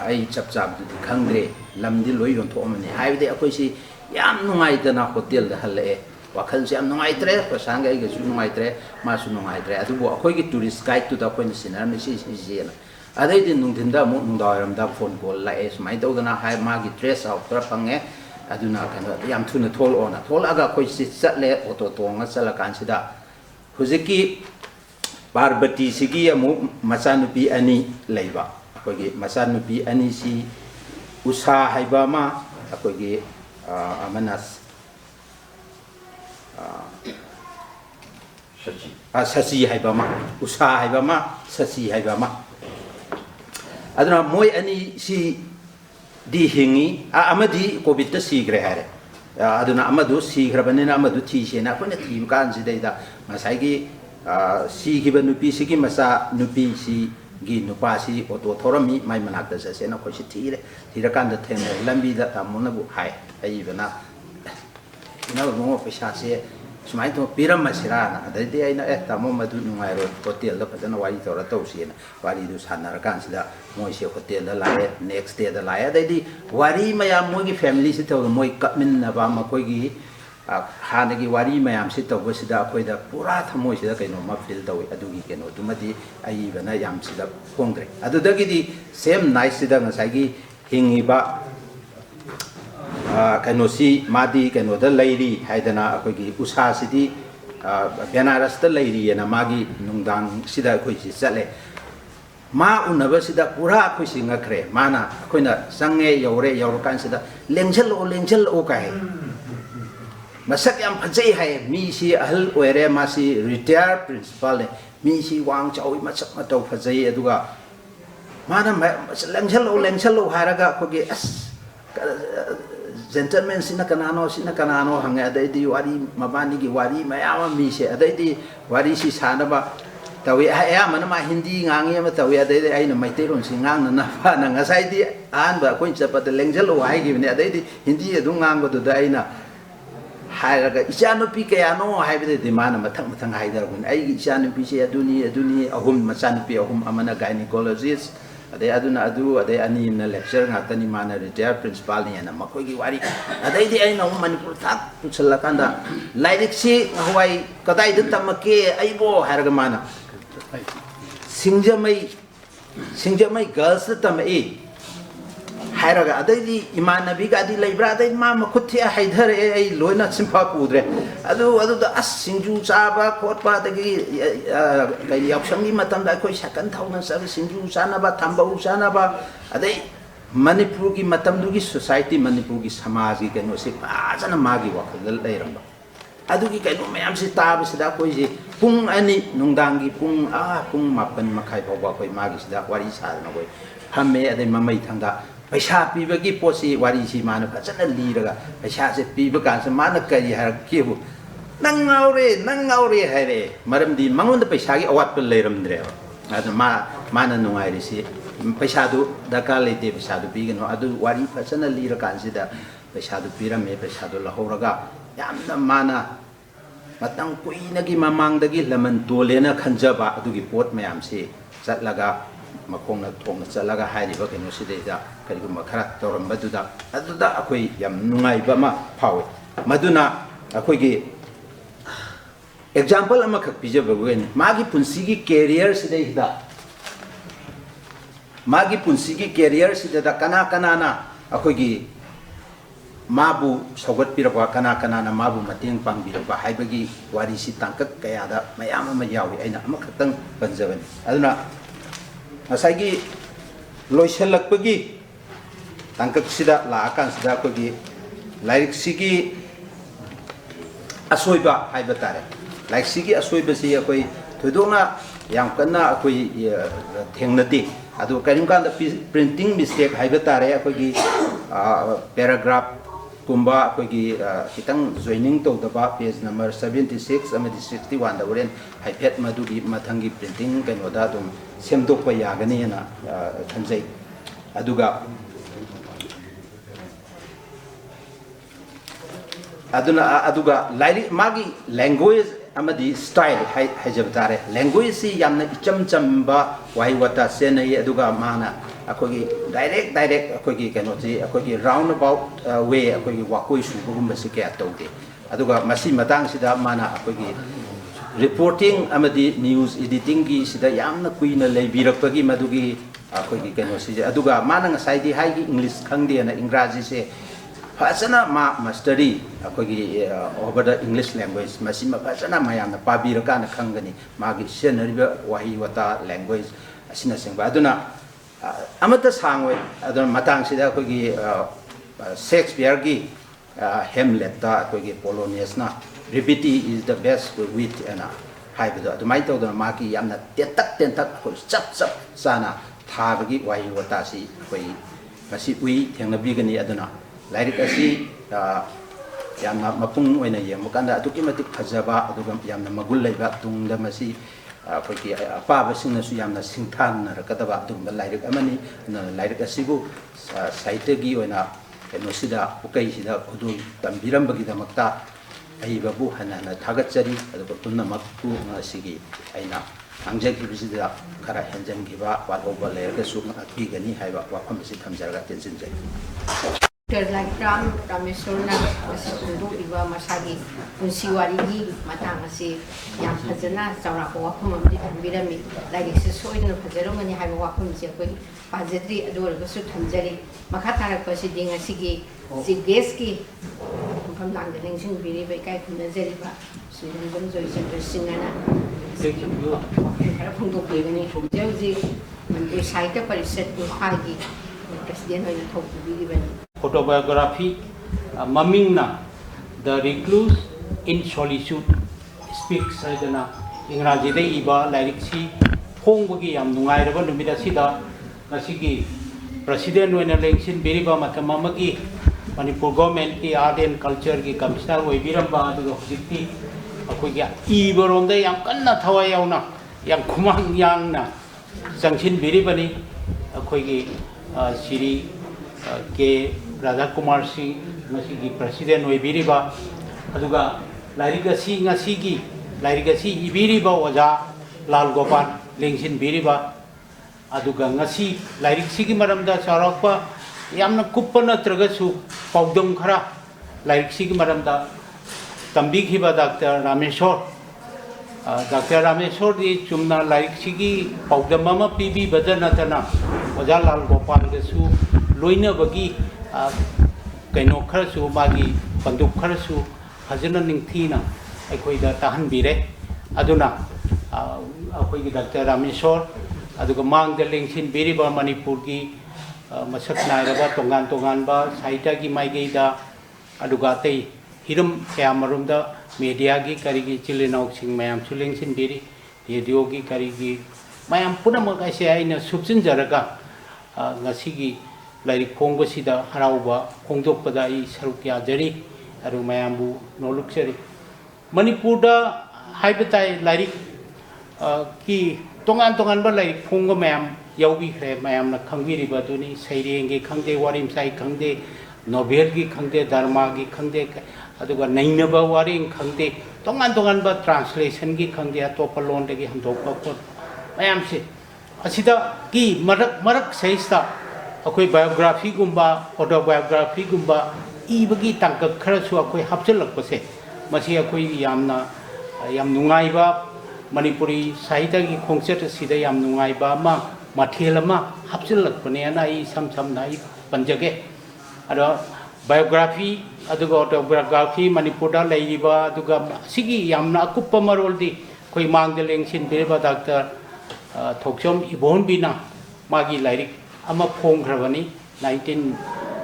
ai chap chap du di khangdre lamdi loi yon thomani haibde akoi si yam nungai dana hotel da hale wakhal si yam nungai tre pasanga ai ga su nungai tre ma su nungai tre adu bo akoi gi tourist guide tu da koi ni sinar mi si na adai din nung thinda mu nung da ram da phone call la es mai do dana hai ma gi dress out tra pange aduna kan yam thuna thol ona thol aga koi si chatle auto tonga chala kan sida hujiki Barbati sigi amu masanupi ani leiba akogi masanupi ani si usa haiba ma akogi amanas sasi haiba ma usa haiba ma sasi haiba ma aduna moi ani si di hingi amadi covid ta sigre hare aduna amadu sigrabanina amadu thi sena kone thi kan sidaida masai si giba nupi sigi masa nupi si gi nupa si auto thorami mai manak da se na khoi si thira kan da theng lambi da tamona bu hai ai bana ina mo pesa se sumai to piram masira na da de ai na tamo madu nungai ro hotel da padana wari to ra to si na wari du sanar kan sida moi se hotel da lae next day da lae da di wari maya mo gi family si to moi kapmin na ba ma koi gi hanagi wari mayam si to sida koi da pura thamoi sida kaino ma feel tawi adugi keno tumadi ai bana yam sida khongre adudagi di same night sida ngasai gi hingi ba kaino si madi kaino da lairi haidana akoi gi usa sidi Benaras da lairi na magi nungdang sida koi si chale ma unaba sida pura koi si ngakre mana koi na sange yaure kan sida lengjal o kai masak yang fajai hai mi si ahal oire masi retired principal mi si wang chawi masak matau fajai aduga mana lengsel haraga kogi as gentleman sina kanano hanga adai di wari mabani gi wari mayama mi se adai di wari si sanaba tawi aya mana ma hindi ngangi ma tawi adai ai na mai teron si ngang na fa na ngasai di an ba ko chapa de lengsel hai gi ne adai di hindi adu ngang go do dai na hairaga ichanupi kayano haibede dimana mathang haidar gun ai ichanupi se aduni ahum machanupi ahum amana gynecologist ade aduna ade ani na lecture ngatani mana retired principal ni na makoi gi wari ade di ai na Manipur thak puchalakanda lairik si hawai kadai de tamake ai bo hairaga mana singjamai girls tamai hairaga adai imanabi ga di leibra adai ma makhuthi haidhar ai loina simpa pudre adu da as singju chaba khotpa dagi kai yaksami matam da koi sakan thauna sa singju sana ba thamba usana ba adai Manipur ki matam du ki society Manipur ki samaj ki keno se pajana magi wakhal leiramba adu ki keno mayam se tab sida koi je pung ani nungdang gi pung mapan makhai bawa koi magi sida wari sa na koi hamme adai mamai thangda paisa piba ki posi wari si mana phajana liraga paisa se piba kan se mana kai har kibu nang ngaure haire maram di mangon da paisa gi awat pel leiramdre adu mana nungai ri si paisa du daka lete paisa du bigano adu wari phajana lira kan se da paisa du pirame paisa du lahoraga yamna mana matang kuina gi mamang dagi laman tolena khanjaba adu gi pot mayam se chatlaga makongna thongna chalaga hairiba keno sideda kariguma khara toramba duda aduda akoi yam nungai ba ma phawe maduna akoi gi example ama khak pijaba wen magi punsi gi career sideda magi punsi gi career sideda kana na akoi gi mabu sogot piraba kana na mabu mateng pangbiraba haibagi wari si tangkak kaya da mayam ama yawi aina ama khatang panjaban aduna asagi loiselak pagi tangkak sida la akan sida pagi lirik sigi asoiba haiba tare lirik sigi asoiba si akoi thudona yang kana akoi thengnati adu karim kan printing mistake haiba tare akoi paragraph kumba akoi kitang joining to daba page number 76 amadi 61 da uren haipet madugi mathangi printing kanoda dum semdokpa yagani na khanjai aduga lirik magi language amadi style hajabtare language si yamna icham chamba wai wata senai aduga mana akogi direct akogi kanoti akogi roundabout way akogi wakoi subugum basike ataude aduga masi matang sida mana akogi reporting amadi news editing gi sida yamna kuina leibirakpagi madugi akogi keno sida aduga mana ngasai di hai gi english khangde na ingraji se phasana ma mastery akogi over the english language masi ma phasana mayamna pabiraka na khangani magi senariba wahi wata language asina sengba aduna amata sangwe aduna matang sida akogi Shakespeare gi Hamlet ta akogi Polonius na brevity is the best wit ana haibado adumai to da maki yamna tentak ko chap sana thabagi wahi watasi koi masi ui thengna bigani aduna lirik asi yamna mapung oina yemukanda atuki matik phajaba aduga yamna magul leiba tungda masi akogi apa basingna su yamna singthan na rakataba tumba lirik amani lirik asibu saitegi oina enosida ukai sida kudu tambiram bagi damakta ai babu hanana thagatchari aduga punnamakku ngasigi aina angjaki bisida khara henjan giba walhoba lerga su bigani haiba wafam bisi thamjaraga tension jai Terlakram Ramesona Masikudu Iba Masagi Punsiwari Matang asi yang Hazana Saura Wapum Birami like Soy in the Pazeromani have Wapum Jeffrey Pazetri Ador Sut Hanjari Makatara Pasiding Asigi Zigeski from Langaling Biri Bekai Nazeriba Sudan Gonzo Singana Punto Pagani Josie Saita Pariset Hagi President of the Top Autobiography Mamingna The Recluse in Solitude Speaks Saidana Ingraji de Iba Lyricsi Hongbagi Yam Nungairaba Numida Sida Nasigi President when election Biriba Matamamagi Manipur government ki art and culture ki commissioner Biramba to Hiti Akuya Ibaronde Yam Kana Tawayana Yam Kumang Yang Sanchin Biribani Akogi Siri ke Radhakumar Singh masigi president oibiriba aduga lairigasi ngasigi lairigasi ibiriba oja Lalgopal Singh biriba aduga ngasi lairigsigi maramda charakpa yamna kupana tragasu paudam khara lairigsigi maramda tambikhiba Dr. Rameshwar di chumna lairigsigi paudam mama pibi badanatana oja Lalgopal gasu loinabagi kaino kharasu magi panduk kharasu fajana ningthina aikoida tahanbire aduna akoigi Dr. Rameshwar aduga mangda lengsin biriba Manipur gi masak nairaba tongan tongan ba saita gi maigeida aduga tei hiram kyamarumda media gi karigi chilinok sing mayam sulengsin biri radio gi karigi mayam punama kaise aina subsin jaraga ngasigi lairik phongbasida harauba khongdokpada I sarukya jari aru mayambu noluksari Manipurda haibatai lairik ki tongan tongan ba lairik phongga mayam yaubi khre mayam na khangwiri baduni sairenge khangde warim sai khangde novel gi khangde dharma gi khangde aduga nainaba waring khangde tongan ba translation gi khangde atopa lon de gi handokpa ko mayam se asida ki marak saista akoi biography gumba autobiography gumba ibagi tangkak kharasu akoi hapchalak pase masi akoi yam nungaiba Manipuri sahita gi khongchat sida yam nungaiba ma mathelama hapchalak pane na I sam nai panjage ado biography aduga autobiography Manipurda leiriba aduga sigi yamna akuppa maroldi koi mangdeleng sin beba Dr. Thokchom Ibon bina magi lairik ama phongkhrabani 19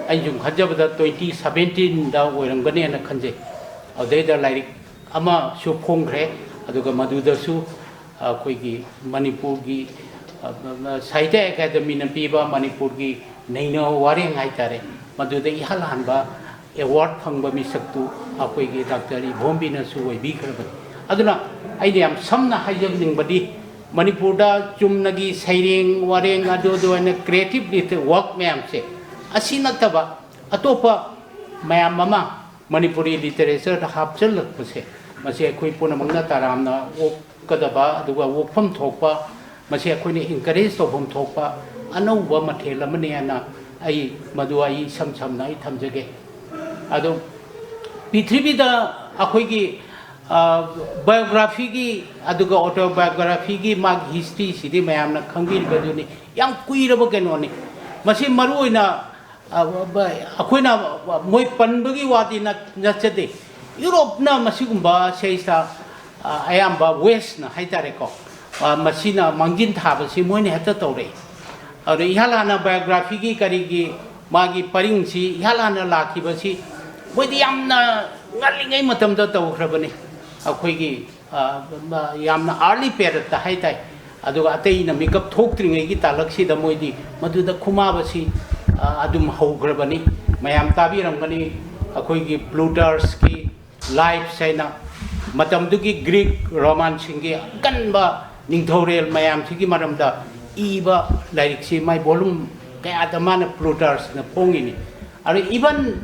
anjung khajabada 2017 da oirangani na khanje adeida lairik ama su phongkhre aduga maduda su koigi Manipur gi Sahitya Academy na piba Manipur gi naina wareng haitare maduda ihalanba award phangba misaktu akoigi Dr. Ibon bina su oibi khrabani aduna aide am samna hajam ningbadi Manipurda chumnagi saireng wareng adodo and creative work mayam se asina taba atopa mayam mama Manipuri literature da hapchal pase mase khoi puna mangna taramna okadaba aduga wofam thokpa mase khoi ni encourage to bom thokpa anauba mathela mane ana ai madu ai sam nai thamjage ado prithivida akhoi gi biography gi aduga autobiography gi mag history sidi mayam na khangir baduni yang kuiraba kenoni masi maruina akoina moi panbagi wadi na chade Europe na masigumba seisa ayamba west na haitare ko masina mangjin thaba si moine hata tore aru ihalana biography gi kari gi magi paring si ihalana lakhi basi moidi yamna ngalingai matam da tawkhrabani akoigi yamna early period ta haitai aduga ateina makeup thoktringer gi talaksi da moidi maduda khuma basi adum haugrabani mayam tabiramgani akoigi Plutarch's ki life saina matamdugi Greek Roman singi kanba ningthorel mayam sigi maramda iba lairik si mai volume kaya tamana Plutarch na pongini ari even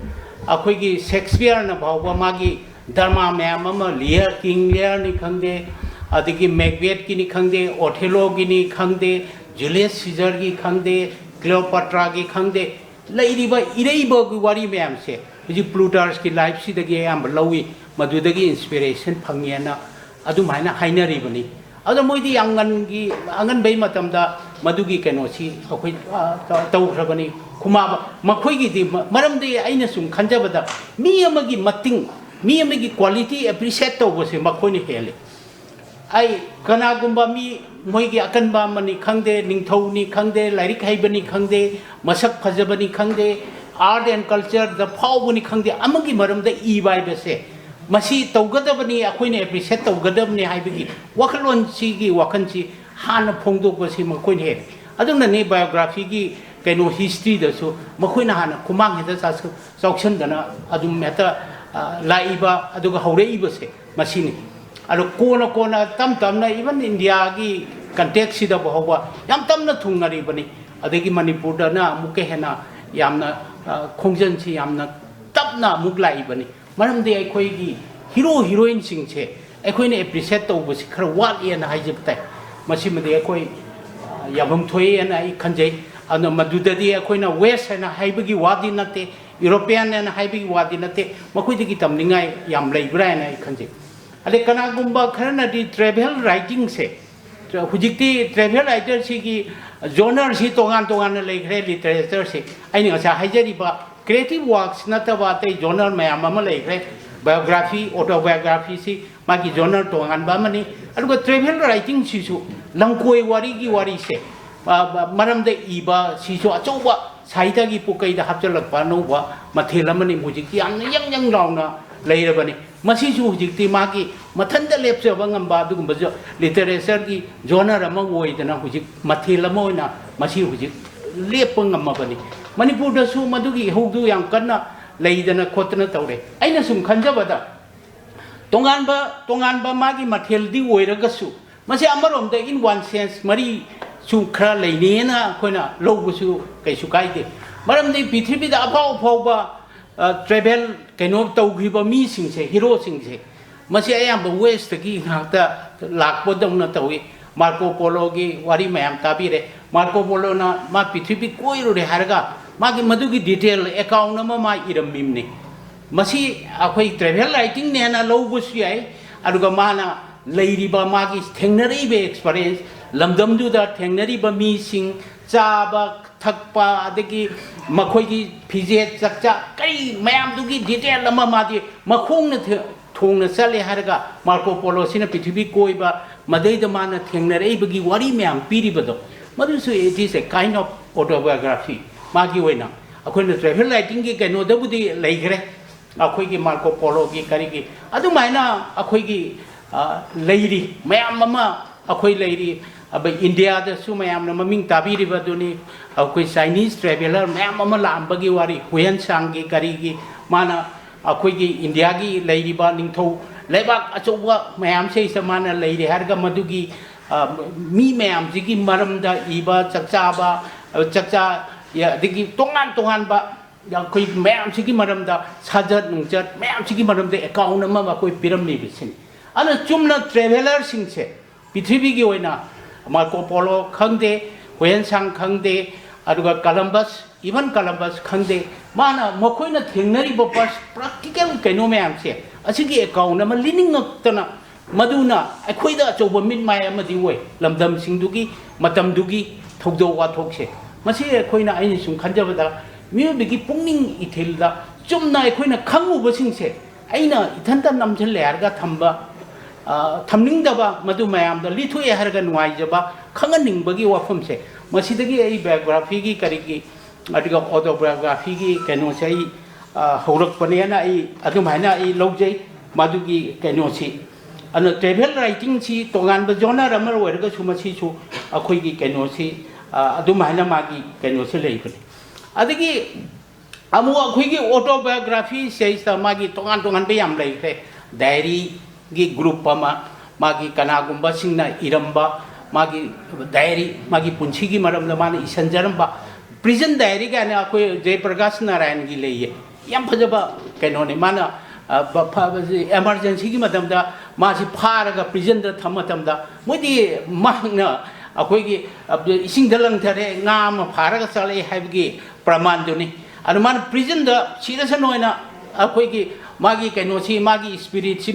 akoigi Shakespeare na bawba magi dharma mayam ama Lear King Lear ni khangde adigi Macbeth ki ni khangde Othello ki ni khangde Julius Caesar ki khangde Cleopatra ki khangde lairiba ireiba gi wari mayam se ji Plutarch ki life si dagi am lawi madudagi inspiration phangiana adumaina hainari bani adu moidi angan bai matamda madugi kenosi akoi tawkhrabani kuma makhoi gi maram de aina sum khanjabada mi amagi mating mi amagi quality appreciate tawbase makhoi ni hele ai kanagumba mi moigi akanba mani khangde ningthau ni khangde lairik haibani khangde masak phajabani khangde art and culture the phawbani khangde amagi maramda e bai base masi tawgadabani akoine appreciate tawgadabni haibagi wakalon si gi wakanchi hana phongdokbasi makoine he aduna ne biography gi kaino history da so makoina hana kumang heda sauction dana adum meta laiba aduga haureiba se masini alo kona tamna even India gi context sida bahwa yam tamna thungari bani adagi Manipur da na muke hena yamna khongjan si yamna tapna muklai bani maram de akhoi gi hero heroine sing che akhoi ne appreciate to basi khara wat ena haijib tai masi made akhoi yabam thoi ena I khanjai ano madudadi akhoi na west ena haibagi wadi nate European ena haibagi wadi nate makoi de gi tamningai yam leibra ena I khanjai ade kanagumba kharana di travel writing se hujikti travel writer si gi genre si tongan leikre literature si aini ngasa haijari ba creative works nataba te genre mayam ama leikre biography autobiography si magi genre tongan ba mani aduga travel writing si su langkoi wari gi wari se maram de iba si su achoba saida gi pukai da hapjalak pa no ba mathela mani mujik yang yang rauna leirabani masi su hujikti magi mathanda lepse bangam ba du gumba literature gi genre ama woidana hujik mathela moina masi hujik lepangam mabani manipur da su madugi hugdu yang kanna leidana khotna tawre aina sum khanjabada tongan ba magi mathel di woiraga su masi amarom da in one sense mari su khra leinena khoina lobusu kaisu kaide maram de pithribi da apau ba travel kaino tawgriba mi singse hero singse masi ayam west ki hata lakpo dongna tawi Marco Polo gi wari mayam tabire Marco Polo na ma pithribi koiru re harga magi madugi detail account ma ma iram mimne masi akhoi travel writing ne na lobus yai aduga mana leiriba magi thengnari be experience lamdam du da thengnari ba mi sing chaba thakpa adagi makhoi gi phije chakcha kai mayam du gi detail lama ma di makhong na thongna chale harga Marco Polo sina pithribi koiba madai da mana thengnari bagi wari mayam piri bado madu so it is a kind of autobiography magi wena akhoi travel writing gi kaino da budi leigre akhoi gi Marco Polo gi kari gi adu maina akhoi gi leiri mayam mama akhoi leiri अब India the सु मयाम न ममिंग ताबीरि बदुनी अब कोई Chinese traveller मयाम अमा लांबगी वारी हुयन सांगी करीगी माना अखोइगी India गी लेरिबा निंथौ लेबाक अचौबा मयाम से समाना लेरि हरगा मदुगी मी मयाम जिगी मरमदा इबा चकचा या दिगी तोंगान बा कोई मयाम सिगी मरमदा साजत नुंजत मयाम सिगी मरमदा अकाउंट अमा कोई पिरमनि बिसिन अन चुमना ट्रैवलर सिंसे पृथ्वी की ओइना Marco Polo khangde Huyen Sang khangde aduga Columbus even Columbus khangde mana mokhoina thengnari bo practical kaino mayam se asigi account ama lining tana maduna akhoida choba min mai ama di wei lamdam singdugi matam dugi thogdo wa thokse masi akhoina aini sum khanjabada mi bigi pungning ithilda chumna akhoina khangu bo singse aina ithanta namjhal yarga thamba ꯊꯝꯅꯤꯡꯗꯕ ꯃꯗꯨ ꯃꯌꯥꯝꯗ ꯂꯤꯊꯣꯛꯑꯦ ꯍꯥꯏꯔꯒ ꯅꯨꯡꯉꯥꯏꯖꯕ ꯈꯪꯍꯟꯅꯤꯡꯕꯒꯤ ꯋꯥꯐꯝꯁꯦ ꯃꯁꯤꯗꯒꯤ ꯑꯩ ꯕꯥꯏꯑꯣꯒ꯭ꯔꯥꯐꯤꯒꯤ ꯀꯔꯤꯒꯤ ꯑꯗꯨꯒ ꯑꯣꯇꯣꯕꯥꯏꯑꯣꯒ꯭ꯔꯥꯐꯤꯒꯤ ꯀꯩꯅꯣꯁꯦ ꯑꯩ ꯍꯧꯔꯛꯄꯅꯦꯅ ꯑꯩ ꯑꯗꯨꯃꯥꯏꯅ ꯑꯩ ꯂꯧꯖꯩ ꯃꯗꯨꯒꯤ ꯀꯩꯅꯣꯁꯤ ꯑꯗꯨꯅ ꯇ꯭ꯔꯦꯚꯦꯜ ꯔꯥꯏꯇꯤꯡꯁꯤ ꯇꯣꯉꯥꯟꯕ ꯖꯣꯅꯔ ꯑꯃ ꯑꯣꯏꯔꯒꯁꯨ ꯃꯁꯤꯁꯨ ꯑꯩꯈꯣꯏꯒꯤ ꯀꯩꯅꯣꯁꯤ ꯑꯗꯨꯃꯥꯏꯅ ꯃꯥꯒꯤ ꯀꯩꯅꯣꯁꯤ ꯂꯩꯕꯅꯤ ꯑꯗꯒꯤ ꯑꯃꯨꯛ ꯑꯩꯈꯣꯏꯒꯤ ꯑꯣꯇꯣꯕꯥꯏꯑꯣꯒ꯭ꯔꯥꯐꯤ ꯁꯤꯗꯩꯁꯤꯗ ꯃꯥꯒꯤ ꯇꯣꯉꯥꯟꯕ ꯌꯥꯝ ꯂꯩꯈ꯭ꯔꯦ dairy gi group ama magi kanagumba singna iramba magi diary magi punchi gi maram da mana isanjaramba prison diary ga na koi Jay Prakash Narayan gi leiye yam phajaba kaino ne mana emergency gi madam da ma si phara ga prison da thamatam da modi mahna akoi gi ising dalang thare nga ma phara ga chale haibgi praman duni anuman prison da serious noina akoi gi magi kaino si magi spirit si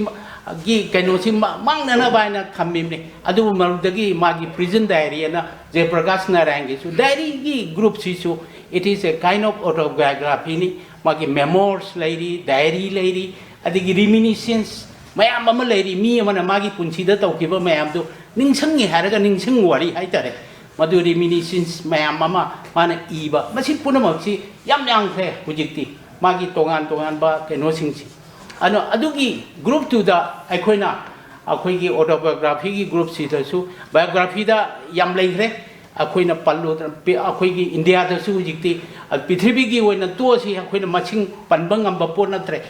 gi kaino si mangnana baina thammimne adu marudagi magi prison diary na Jay Prakash Narayan gi su diary gi group si su it is a kind of autobiography ni magi memoirs lady diary lady adigi reminiscence mayam ama lady mi amana magi punchi da tawkiba mayam du ningsangi haraga ningsang wari haitare madu reminiscence mayam ama mana iba masi punamak si yam the hujikti magi tongan ba kaino singsi ano adugi group to da aikoina akoigi autobiography gi group si da su biography da yam leigre akoina pallu akoigi India da su jikti prithvi gi oina to si akoina maching panbang amba pon natre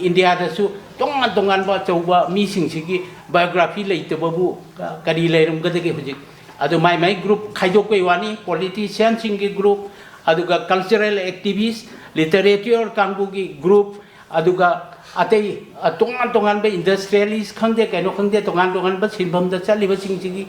India da su tongan ba chauba mi sing si gi biography leite babu kari leirum ga de hujik adu mai group khaidok koi wani politician sing gi group aduga cultural activists literature kangbu gi group aduga atei tongan be industrialist khangde kaino khangde tongan ba sinbam da chali ba singji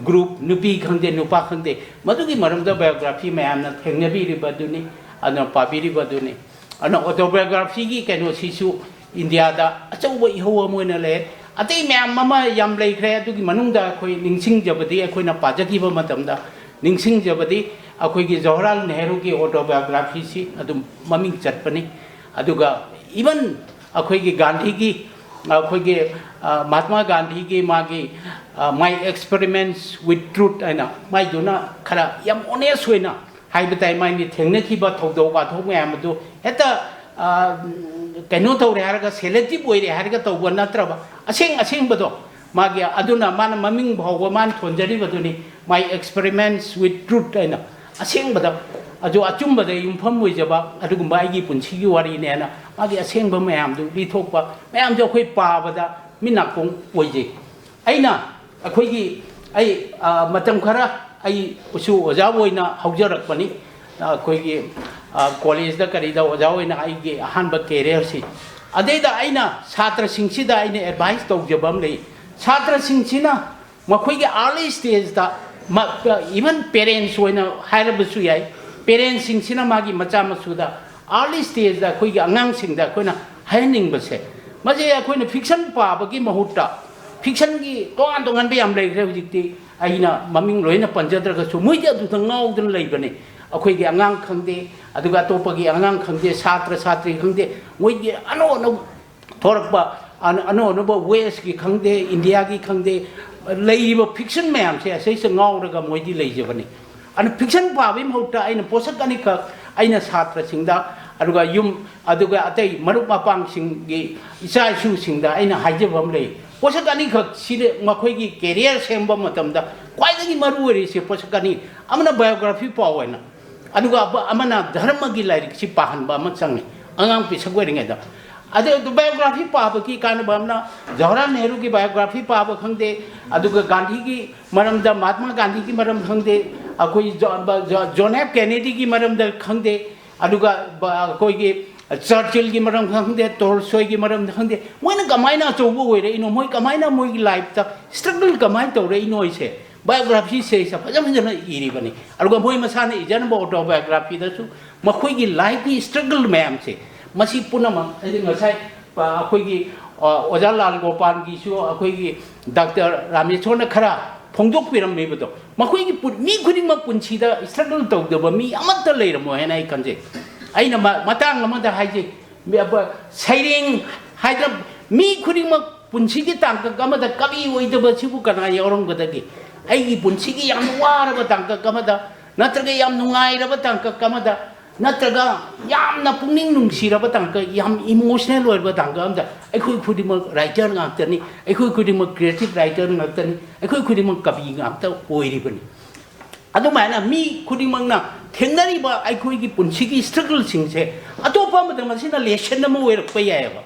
group nupi khangde nupa khangde madugi maram da biography mayam na thengnabi ri baduni ana pabiri baduni ana autobiography gi kaino sisu India da achauba ihowa moina le atei mayam mama yam leikre adugi manung da khoi ningsing jabadi khoi na pajaki ba matam da ningsing jabadi akhoi gi Jawaharlal Nehru ki autobiography si adum maming chatpani aduga even akhoi gi Gandhi gi akhoi gi Mahatma Gandhi gi magi my experiments with truth aina mai duna khara yam honest hoina haibatai mai ni thengna ki ba thogdo ka thog me amadu eta kaino tawre haraga selective oire haraga tawba natraba aseng bado magi aduna man maming bhawba man thonjari baduni my experiments with truth aina aseng bado ajo achum bada yumpham oijaba adugumba agi punchi gi wari ne na magi aseng ba mayam du li thokpa mayam jo khoi pa bada minakong oije aina akhoi gi ai matam khara ai usu oja oina haujarak pani akhoi gi college da kari da oja oina ai gi ahan ba career si adeda aina chhatra singsi da aina advice tawjabam le chhatra singchina makhoi gi early stage da even parents oina harabasu yai parents singchina magi macha masu da early stage da khoi gi angang sing da khoina haining base maje khoina fiction pa ba gi mahutta fiction gi tongan be am lai re hujikti aina maming loina panjadra ga su moi ja du ngau dun lai bane akhoi gi angang khangde aduga topa gi angang khangde chhatra chhatri khangde moi gi ano thorakpa ano ba west gi khangde india gi khangde lai ba fiction mayam se sei se ngau ra ga moi di lai je bane an fiction pa bi mahutta aina posak ani ka aina chhatra singda aduga yum aduga atai marup mapang sing gi isa su singda aina haijabam lei posakani khak sile makhoi gi career semba matamda kwaidagi maru ri se posakani amana biography pawena aduga amana dharma gi lairik si pahan ba ma changi angang pi sagwai ringa da ade biography pa ba ki kan bamna Jawaharlal Nehru gi biography pa ba khangde aduga Gandhi gi maram da Mahatma Gandhi gi maram khangde akoi John F Kennedy gi maram da khangde aduga koi gi Churchill gi maram khangde Tolstoy gi maram khangde moina kamaina chobu oire ino moi kamaina moi gi life ta struggle kamai to re ino ise biography se sa phajam jana iri bani aduga moi masana ijan ba autobiography da su makhoi gi life gi struggle mayam se masi punama adi ngasai akhoi gi Oja Lalgopal gi su akhoi gi Dr. Rameshwar khara phongdok piram me bado makhoi gi mi khuding ma punchi da struggle to da ba mi amatta leiramo hena I kanje aina matang amada haije sairing haidra mi khuding ma punchi gi tangka amada kabi oidaba sibu kana yorong badagi ai gi punchi gi yam wara ba tangka amada natraga yam nungai ra ba tangka amada natraga yam na pungning nungsi ra ba tangka yam emotional oi ba tangka amda ai khuding ma writer ngantani ai khuding ma creative writer ngantani ai khuding ma kabi ngamta oiri bani adu mana mi khuding mangna thengnari ba ai khoi gi punchi gi struggle sing se atopa ma dama sina lesson na mo wer pa ya ba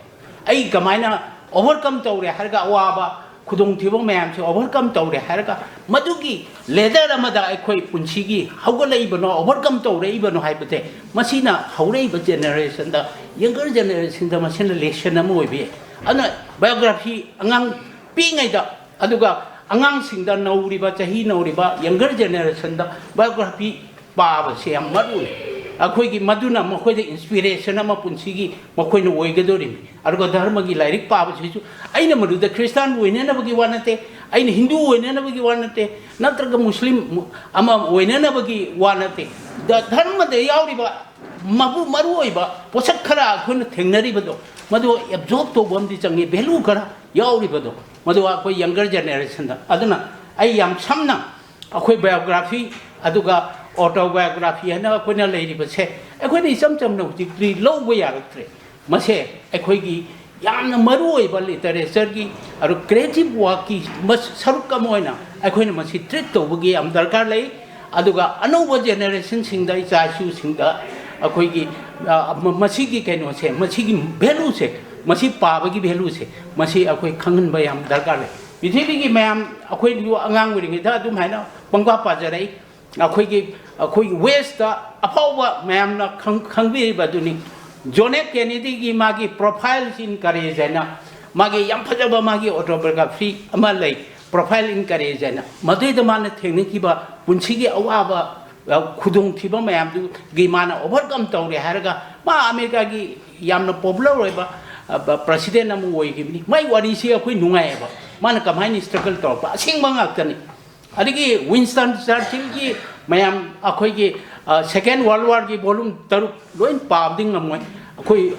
ai kamaina overcome tawre harga awa khudong thibo mayam se overcome tawre harga madugi leader amada ai khoi punchi gi haugalai bano overcome tawre ibano haibate masina haurei ba generation da younger generation da masina lesson na mo oibe ana biography angang pi ngai da aduga angang sing da nauriba chahi nauriba younger generation da biography pa se am maru akhoi gi maduna makhoi de inspiration ama punchi gi makhoi no oigadori aruga dharma gi lairik pa ba chu aina madu da christian oine na bagi wanate aina hindu oine na bagi wanate natraga muslim ama oine na bagi wanate da dharma de yauri ba maru oiba posak khara khun thengnari bado madu absorb to bom di changi value khara yauri bado madu akhoi younger generation da aduna ai yam samna akhoi biography aduga autobiography hana akhoi leiri ba se akhoi ni cham no degree low ba yaraktre mase akhoi gi yamna maru oiba literature gi aru creative work ki mas saruk ka moina akhoi na masi treat to bugi am darkar lei aduga anova generation sing da cha shu sing da akhoi gi masi gi kaino se masi gi value se masi pa ba gi value se masi akhoi khangan ba yam darkar lei pithibhi gi mayam akhoi yu angang wi ngi da dum haina pangwa pa jarai akhoi west da apawa mayam na khangbi ba duni John F Kennedy gi magi profile in kare jana magi yam phajaba magi autobiography ama lai profile in kare jana madui da man thengni ki ba punchi gi awa ba khudong thiba mayam du gi mana overcome tawre haraga ma America gi yamna popular oi ba president amu oi gi ni mai wari si akhoi nungai ba mana kamai ni struggle to ba sing bang ak tani adigi Winston Churchill gi mayam akhoi gi second world war gi volume taru loin pa ding ngamoi akhoi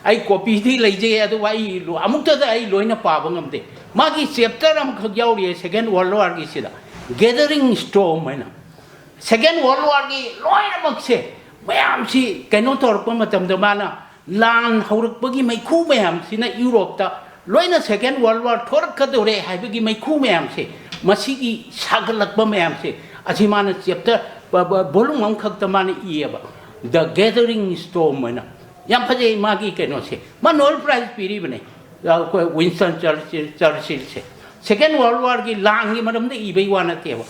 ai copy thi leije adu ai amuk ta ai loina pa bangam de magi chapter am khak yauri second world war gi sida gathering storm maina second world war gi loina mak se mayam si kaino tor pa matam da mana lan haurak bagi mai khu mayam sina Europe ta loina second world war thor ka dore hai bagi mai khu mayam se masi gi sagalak ba mayam se achimana chapter volume am khak ta mana ieba the gathering storm maina yam phaje magi kaino se ma Nobel prize piri bane Winston Churchill se second world war gi lang gi madam de ibai wana te ba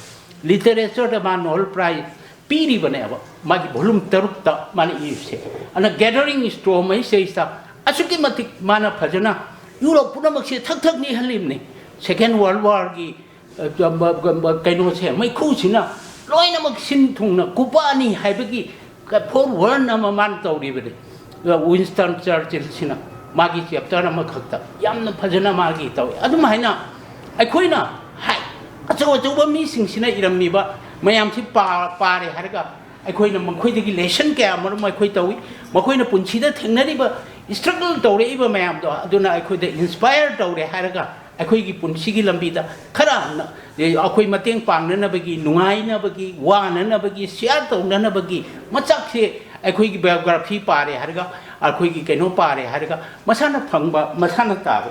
literature da ma Nobel prize piri bane ba magi volume taruk ta mana i se ana gathering storm mai se sta asuki matik mana phajana Europe puna mak se thak thak ni halim ne second world war gi kaino se mai khu sina loina mak sin thung na kupani haibagi ka for word na man tawri bade Winston Churchill sina magi chapter na makhakta yamna phajana magi tawi adum haina aikoina hai acho mi sing sina irammi ba mayam si pa re harga aikoina makhoi degi lesson kya mar makhoi tawi makhoina punchi da thengnari ba struggle tawre iba mayam do aduna aikoi da inspire tawre harga aikoi gi punchi gi lambi da khara na akoi mateng pang na bagi nungai na bagi wa na bagi share taw na bagi machak se aikoi gi biography pare harga aikoi gi kaino pare harga masana phangba masana tabu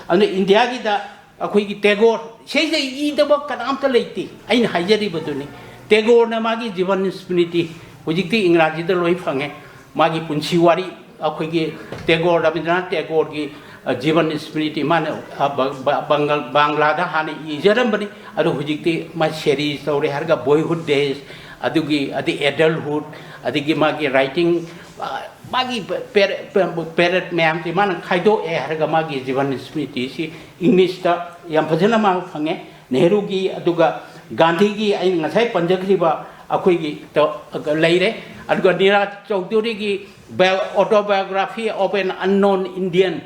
ane India gi da akoi gi Tagore sei i da ba kanam ta leiti aina hajari baduni Tagore na magi jivan smriti hujikti ingraji da loi phange magi punchi wari akoi gi Tagore Rabindranath Tagore gi jivan smriti man Bangla da hani i jaram bani adu hujikti ma series tawre harga boyhood days adugi adi adulthood adigi magi writing magi parrot mayam ti man khaido e harga magi jivan smriti si English ta yam phajana ma phange Nehru gi aduga Gandhi gi ai ngasai panjakri ba akhoi gi to leire aduga Neeraj Chowdhury gi autobiography of an unknown Indian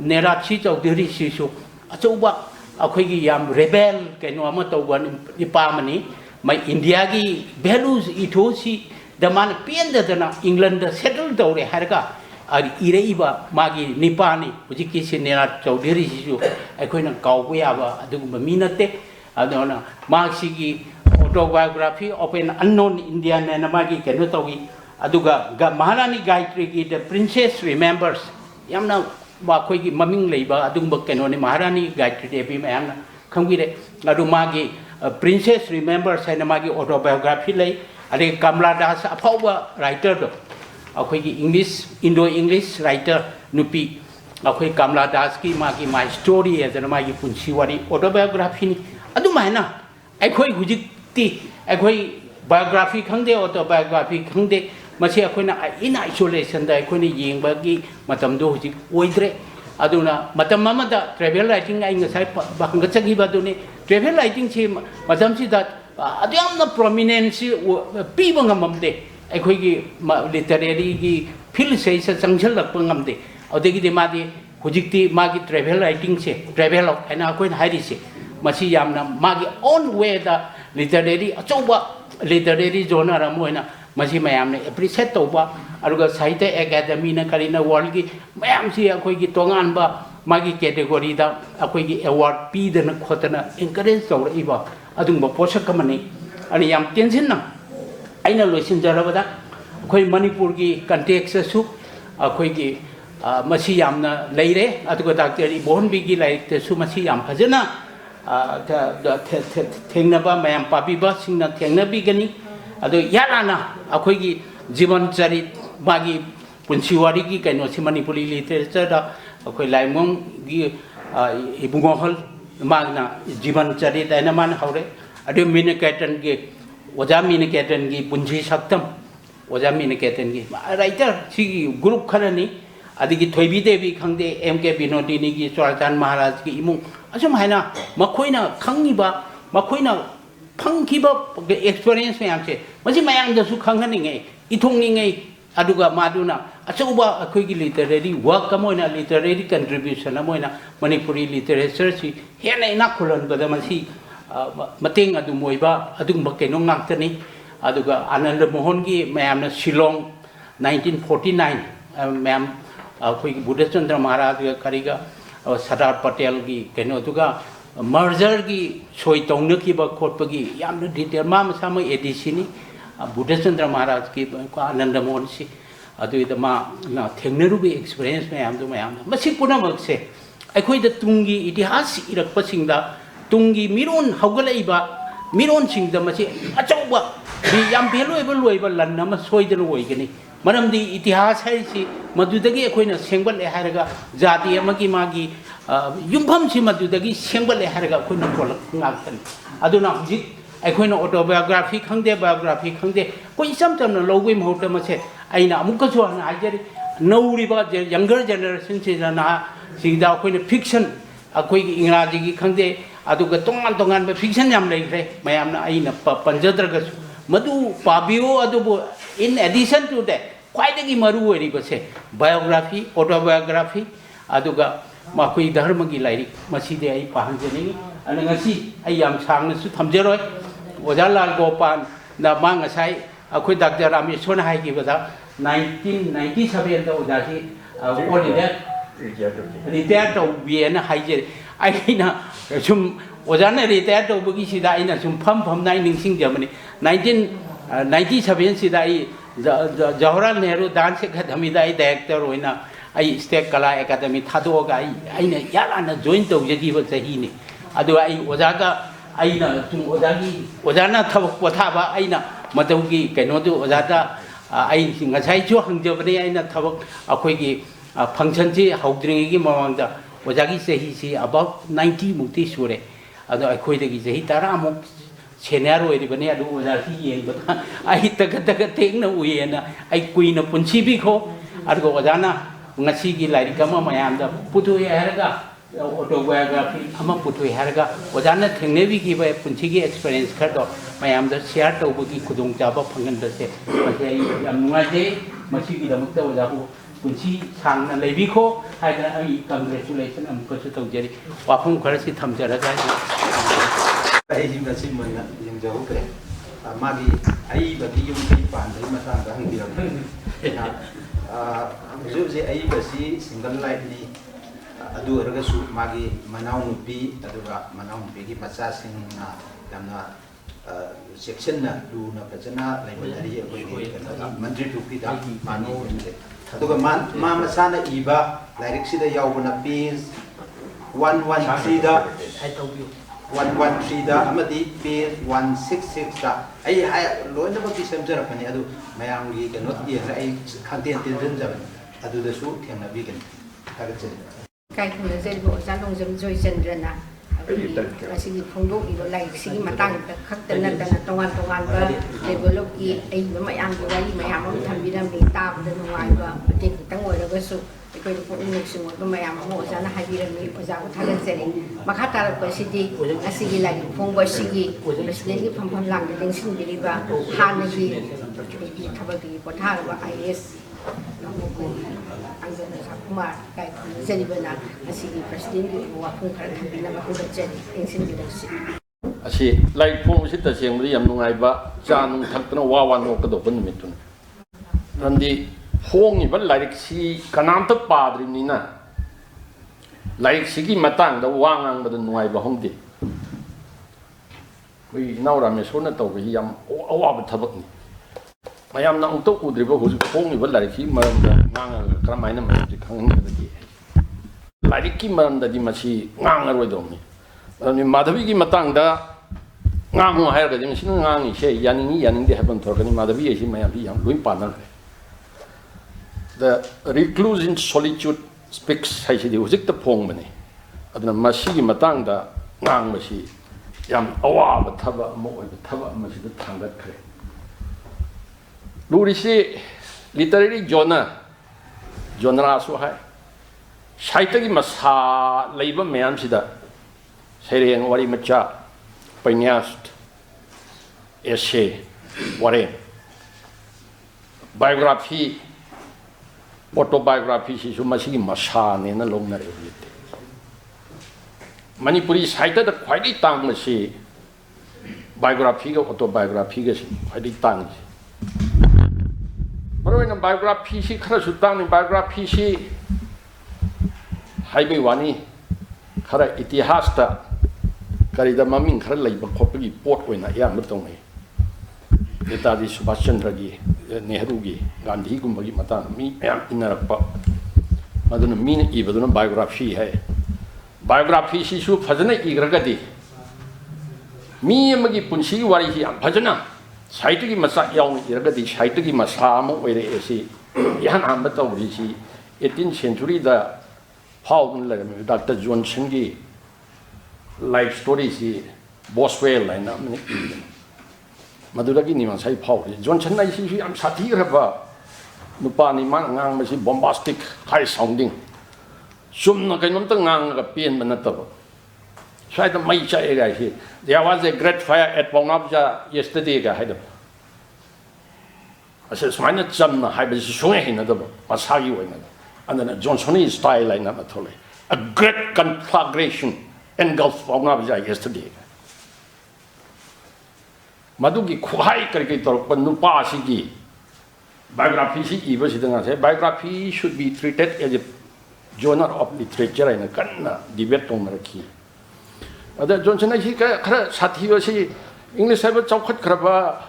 Neeraj Chowdhury si su achuba akhoi gi yam rebel kaino ama tawban ipamani mai India gi values ithosi the man pienda dana England settle dore harga ari ireiba magi nipani hujiki se Neeraj Chowdhury si aikoina kawya ba adugumba minate adona magi gi autobiography of an unknown Indian na magi keno tawi aduga Maharani Gayatri gi the princess remembers yamna ba khoi gi maming leiba adugumba keno ni Maharani Gayatri Devi mayamna khangire adu magi princess remembers na magi autobiography lei ade Kamala Das aphawa writer do akhoi gi English Indo English writer nupi akhoi Kamala Das ki magi my story as na magi punchi wari autobiography ni adu maina akhoi hujik ti akhoi biography khangde autobiography khangde masi akhoi na in isolation da akhoi ni yengba gi matam do hujik oidre aduna matam mama da travel writing ai ngasai bangga chagi baduni travel writing chi matam si da adamna prominence pi bangamde akhoi gi literary gi field sei sa changchal lak bangamde adegi de madi hujikti magi travel writing se travel of ana akhoi hairi se masi yamna magi own way da literary achoba literary genre ramoina masi mayamne appreciate toba aruga sahitya academy na karina world gi mayam si akhoi gi tongan ba magi category da akhoi gi award pi dana khotana encourage tawra iba adungba posak kamani ani yam tension na aina loisin jarabada akhoi Manipur gi context su akhoi gi masi yamna leire aduga Dr. Ibon bi gi lai te su masi yam phajana thengnaba mayam pabiba singna thengnabi gani adu yarana akhoi gi jivan charit magi punchi wari gi kaino si Manipuri literature da akhoi laimong gi ibungol magna jivan charit aina man haure adu miniketan gi oja miniketan gi punchi saktam oja miniketan gi writer si group kharani adigi thoibi devi khangde MK Binodini gi Sultan Maharaj gi imung asum haina makhoina khangiba makhoina phangkiba experience mayamse masi mayang da su khangani nge ithongni nge aduga maduna achuba akhoi gi literary work kamoina literary contribution amoina Manipuri literature si hena ina khulan bada masi mateng adu moiba adung bakke no ngak tani aduga Ananda Mohan gi mayam na Shillong 1949 mayam koi Buddha Chandra Maharaj ga kariga Sardar Patel gi keno aduga merger gi soi tongna ki ba khot pa gi yam na detail ma ma sama ADC ni Buddha Chandra Maharaj ki Ananda Mohan si adu da ma na thengnaru bi experience mayam du mayam masi puna mak se akhoi da tungi itihas irak pa singda tungi miron haugalai ba miron singda masi achauba bi yam valuable loiba lan na ma soidana oigani maramdi itihas hai si madudagi akhoi na sengbal le haraga jati amagi magi yumpham si madudagi sengbal le haraga akhoi na kolak ngaktan aduna hujik akhoi na autobiography khangde biography khangde koi sam tam na logui mahota mase aina amukka so na ajari nauriba younger generation si na sida akhoi na fiction akhoi gi ingraji gi khangde aduga tongan tongan ba fiction yam leikre mayam na aina panjadraga madu pabio adubo in addition to that quite a maru base biography autobiography aduga makui dharma gi lairi maside ai pahanjani anangasi ai yam sangna su thamjeroi Oja Lalgopal na mang asai akhoi Dr. Rameshwar hai gi bada 1997 da oja ji retire to bien hai je ai na sum oja na retire to bugi sida ai na sum pham nai ningsing jamani 1997 sida ai Jawaharlal Nehru Dance Academy da ai director oina ai State Kala Academy thado ga ai na yala na join to je gi ba sahi ni adu ai oja ga ai na tum oja gi oja na thab potha ba ai na matau gi keno du oja da ai ngasai chu hangjo bani ai na thab akhoi gi function ji haudring gi mawang da oja gi sahi si about 90 mukti sure adu akhoi de gi sahi tara muk senior oiribani adu oja si yengba ai taka tengna uyena ai kuina punchi bi kho adu oja na ngasi gi lairi kama mayam da putu heraga autobiography ama putu heraga oja na thengne bi gi ba punchi gi experience kha do mayam da share to bu gi khudung ja ba phangan da se ai yam nunga je masi gi damuk ta oja bu punchi sang na leibi kho hai da ai congratulation am ko su tau jeri wafung khara si thamjara ga ai masi mana yang jauh kre magi ai bagi yung pi pan dai mata da hang biram जो जे आई बसी single life नि अदु रगसु मागी मनाउ नुपी अदुगा मनाउ नुपी की मचा सिंग ना यामना section ना लु ना फजना लाइब्रेरी अबोई मंत्री टुपी दा मानो अदुगा मा मचा ना इबा लाइरिक सिदा यावबना पेज 113 दा 113 दा अमदी पेज 166 दा ai hai loina ba ki semjara pani adu mayam gi kanot gi ai khanten tin rin jaban adu da su themna bi kan taga chen kai khuna zel bo ja long jam joy chandrana asi gi phongdo i lai si matang ta khak tan na tongan ba develop ki ai ba mayam gi wali mayam am tham bi ram ni ta ba da nuai ba te tang oi ra su koi ko ni sing ba mayam mo ja na hai bi ram ni oja ko thaga chen makha tar ko si di asi gi lai phong ba si gi president gi pham lang de ding sin bi ba han gi thabagi ko tha ba IS ang jana sa kuma kai jeni bana asi gi president gi wa phung khar thabi na ba ko chen ding sin bi da si asi lai phong si ta seng ri yam nungai ba cha nung thak na wa wan no ka do ban mi tun randi hong ni ba lai si kanam ta padri ni na lai si gi matang da wangang ba da nungai ba hong di koi nau ra me so na to bi yam awa ba thabak ni mayam na ung to udri ba hu hong ni ba lai si maram da ngang ka mai na ma di khang ni ba di lai ki maram da di ma si ngang roi do mi ani madhavi ki matang da ngang ho hai ga dim sin ngang ni se yaning de happen thor kani madhavi esi mayam bi yam lui pa na the recluse in solitude speaks hai si di hujik ta phong mani adna masi ki matang da ngang ma si yam awa ba thaba mo oi ba thaba ma si da thangat khre luri si literary genre so hai saita ki masa leiba mayam si da Sereng wari maca penyast essay wari biography autobiography si cuma sih masa ni na long nari ulit Manipuri saita da kwai di tang masih biography ga autobiography ga si khadai tang maroina biography si khara su tang ni biography si hai bai wani khara itihas ta kari da maming khara lai ba khop gi pot oina ya ma tong nei Retd Subhash Chandra gi Nehru gi Gandhi gum gi mata mi ya inarak pa maduna min ibaduna biography hai biography si su phajana igragadi mi amagi punsi wari hi am phajana site gi masa yaw iragadi site gi masa mo oire esi yan am batawri si 18th century da how Dr. Johnson gi life story si Boswell line na maduragi ni man sai phau Johnson nai si am sathi raba nupa ni man ngang ma si bombastic high sounding sum na kainom ta ngang ga pen man ta ba sai da mai cha e ga hi there was a great fire at Bongapja yesterday ga haida ase smaina cham na hai ba si sunga hin na da ba masagi wai na and then Johnson style line na thole a great conflagration engulfed Bongapja yesterday Madugi Kuhai Karikator Panupa Sigi biography si biography should be treated as a genre of literature and a kind debate on Maraki. Other Johnson Sati English have a chocolate craba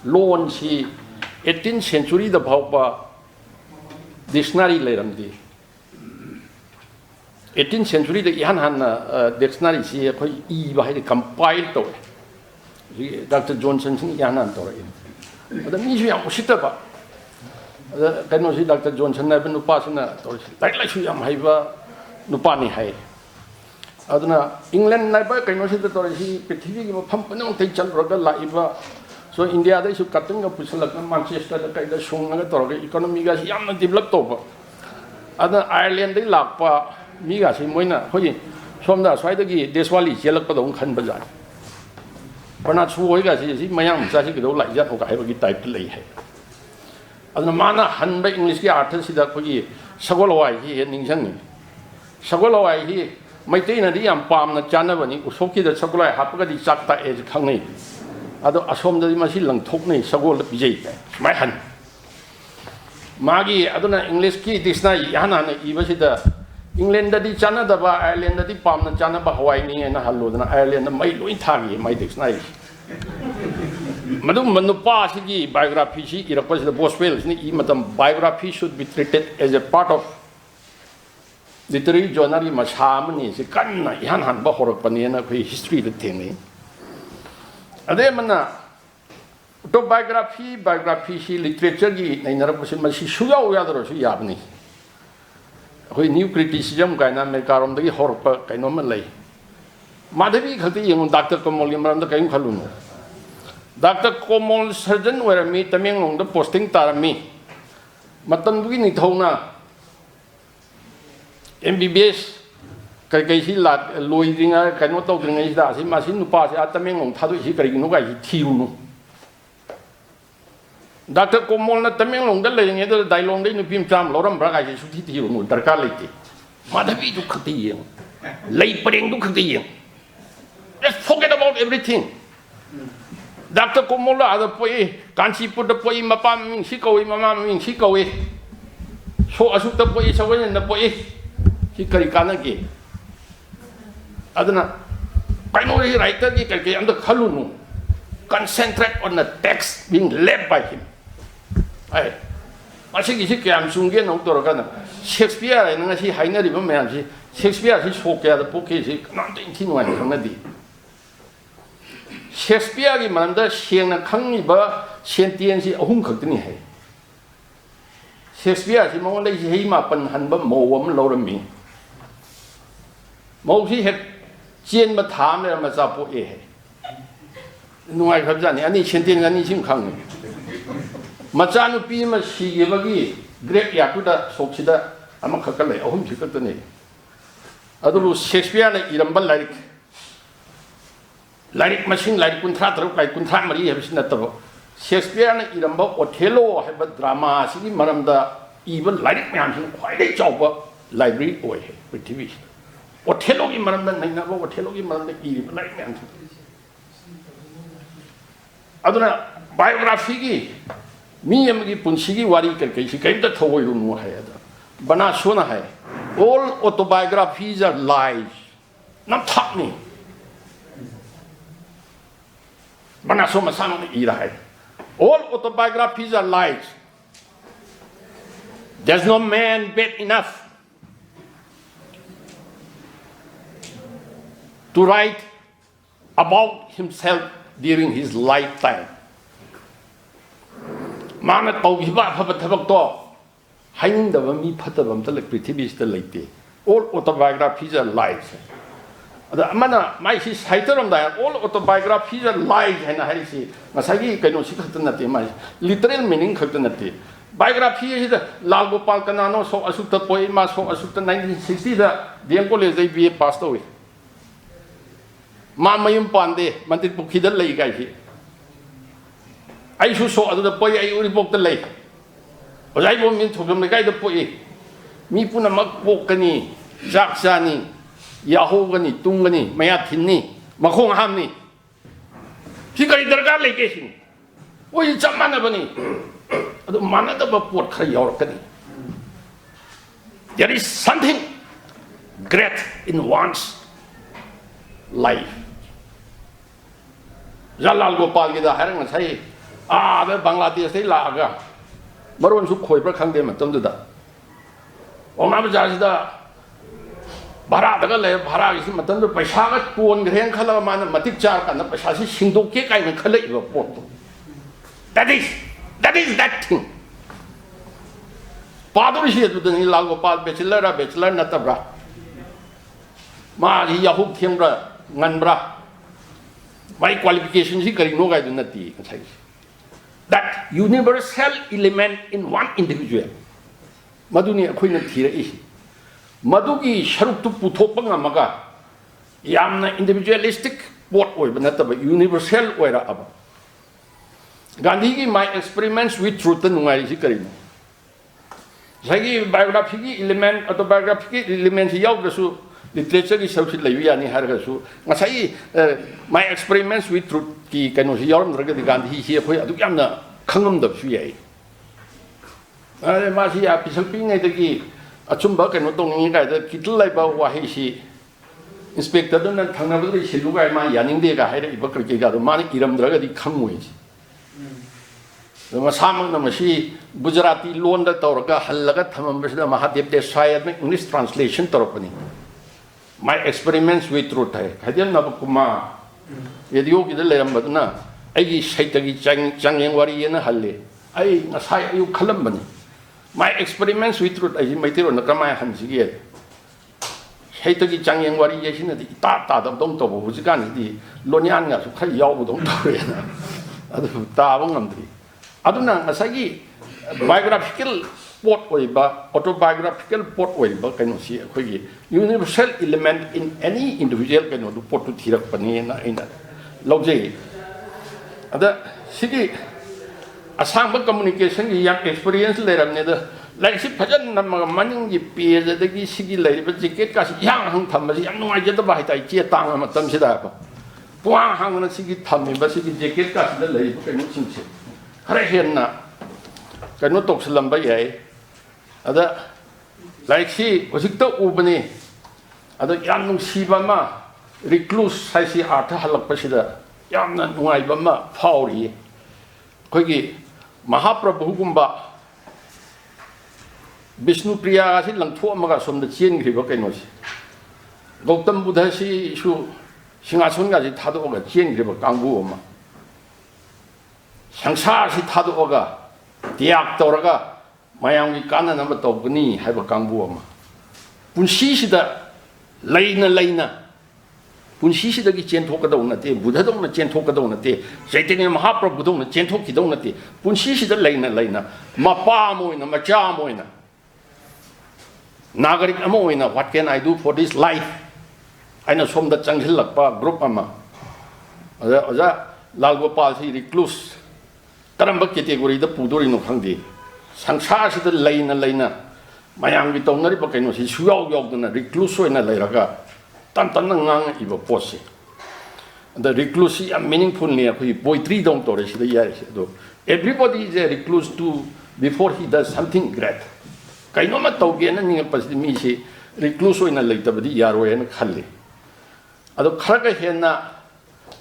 loan si 18th century the Paupa dictionary leramdi 18th century the Yanhan dictionary si e by the compiled to Dr. Johnson Yanan Tori. The museum was shit up. Can you see Dr. Johnson never no passana like you am Hiva Nupani Hai. Adana England never can you see the Tori Petit pump no take Roga Laiva. So India they should cutting up with Manchester the kind of Shunga Tori economy gas yam developed over. Other Ireland they lack Migas in Moina, from the side of the Deswali, Yellow Padon Kan Bazar. Not sure I my young Sashi like that, I have a type to lay. And the mana hand English artist that for ye, Sagolawai he and Ninjani. Sagolawai he, my tina the palm the Janavani, Usoki the Sagola, Hapagadi Sakta as Kangni. Other Asom the Masilang Tokni, Sagol Pijay, my hand. Magi, I don't know English key this night, Yana, even the England di China da ba Ireland di Palm na China ba Hawaii ni na halu na Ireland na mai luin thagi mai dictionary madum manupa si biography si irakpa si Boswell ni matam biography should be treated as a part of literary journal masam ni si kan na yan han ba horak pani na koi history de thing ade mana autobiography si literature gi nai narap si masi suya uya daro si yabni new criticism kind of make around the horror kind of Malay. Madhavi Khati, Dr. Komol Imran the Kaim Kalun. Dr. Komol surgeon were a meet on the posting Tarami. Matanduini Tona MBBS Kakashi Lat, Louisiana cannot talk in his das, he must in pass at the Ming on Tadu Hikari Tiunu. Dr. Komol na Tamilong the laying either Dilong in the Pim Cham, Loram Braga, should hit you, Darkality. Madavi to Kati, lay putting to Kati. Just forget about everything. Dr. Komola, other poe, can't she put the poe in Mapam in Chico, Mamma in Chico? So I shoot the poe is away in the poe. Hikarikana gay. Adana, primary writer, you can get under Kalunu. Concentrate on the text being led by him. I think he am soon get no Toragana. Shakespeare and I see Hainer even man. Shakespeare his folk at the book is not 19 from the deep. Shakespeare Imanda, Shane Kangiba, Sentiency, Hunkatini. Shakespeare, he more lazy him up and Hanba Mowam Lora me. Mosi had Jane Matam and Mazapo eh. No, I have done any Sentien and anything coming. Machanu Pima, she gave a great Yakuda, Sochida, Amakakale, Home Chicotane. Other Shakespeare like Iramba like machine like Kuntrata, like Kuntramari, have seen that. Shakespeare and Iramba, Othello, have a drama, Sidi Maramda, even like me, quite a job, library away with TV. Othello in Maranda, Othello in Maranda, like me. aduna biography gi mi am gi punsi gi wari kar kai si kai ta thoi ru nu hai ada bana sona hai all autobiographies are lies nam thak ni bana so ma sam ni ira hai all autobiographies are lies. There's no man bad enough to write about himself during his lifetime. Mana tawhiba phabat thabak to hainin da mi phatabam ta lek prithibis ta leite. All autobiographies are lies. Ada mana mai si saitaram da all autobiographies are lies haina hari si masagi kaino si khatan nate mai literal meaning khatan nate. Biography is the Lalgopal Kanano so Asuta Poema so Asuta 1960 the Dian College they be passed away. Mamayum Pande, Mantit Pukida Lake. I should saw the boy I would book the lake. But I won't mean to come the guy the poe. Me Puna Mak Pokani, Jacksani, Yahogani, Tungani, Mayatini, Makong Hamni. She got the garlic. What is some manabani? There is something great in one's life. Lalgopal Gida Harang say, ah, the Bangladesh they laga. Maron Su Koi Prakang Matum to that. Onamajas the Baradaga Bara is Matan to Pashaga, Puan Grand Kalaman, Matik Jar, and the Pashashi Shindo Cake and collect your port. That is that thing. Father is here to the Lalgopal Bachelor, Natabra. Ma Yahoo Kimbra, Nanbra. My qualifications he can no guide in the that universal element in one individual. Maduni Queen Tira is Madugi Sharuk to Putopanga Maga Yamna individualistic what way, but not about universal way about. Gandhi my experiments with truth and Nungai. Sagi biography element, autobiographical elements, Yaugasu, literature is social Laviani Hargasu. Masai, my experiments with truth, Ki Kanosiyam, Gandhi here, Yamna, Kangam the Fia. Masia Pisaping at the Gi, a Chumba and Notonga, the Kitulaba Wahishi, Inspector Donald Tanavali, Shiluga, my Yaning Dega, had a Bakriga, money, Iram Dragadi, come with. The Masam Namashi, Gujarati, Londa Torga, Halagat, Hamambasha, Mahadev, the Shayad, English translation Torpani. My experiments with truth. I didn't know Kuma. Yadioki the Lambadna. I Shaitagi Chang Wari and Halle. I Nasai you Kalambani. My experiments with truth, I might on the Kama Hansi. Shaitagi Chang Wari Yashin at the Tata of Dom Tobo, who's gone the Lonianga to Kayaw don't Tavangandri. Aduna Masagi biographical portway, but autobiographical portway, but can you see a universal element in any individual can do port to Tirapani in a Logi. Other city a sample communication, young experience later, neither like she pageant number money peers that the city lady, but the kid got young hung Thomas, young no idea about I cheer tongue of Tamsidapa. Puan hung on a city tummy, but she jacket got the lady, can you see? Harahena cannot talk Salamba. Other like she was it to Ubani, other young Sibama, recluse, I see Arta Halapasida, young Nuaibama, Pauli, Kogi, Mahaprabhu Gumba, Vishnu Priya, Lantuamagas from the Chien Ribokanos. Gautam Buddhashi, Shingasunga, Tado, Chien Ribokanguoma. Shangsha si thadu oga, diak toraga, mayang ikana number togni have a kanguama. Punshi da Laina. Punshi da Gicen Tokadonate, Buddha don't Chen Tokadonate, Satan Mahaprabhu don't Chen Tokidonate, Punshi da Laina, Mapamoina, Machamoina. Nagarik Amoina, what can I do for this life? I know from the Changhilapa group ama. Lalgopal si recluse. Taramba category the Pudurino Handi. Sangsas the Laina, Mayang Vitonari Pocano, his Yog and a recluse in a Leraga, Tantanang Ivo Posse. the recluse is meaningful near poetry don't tolerate the everybody is a recluse too before he does something great. Kainoma Togian and Pasimishi, recluse in a later Yaro and Kali. Ado Kraka Hena,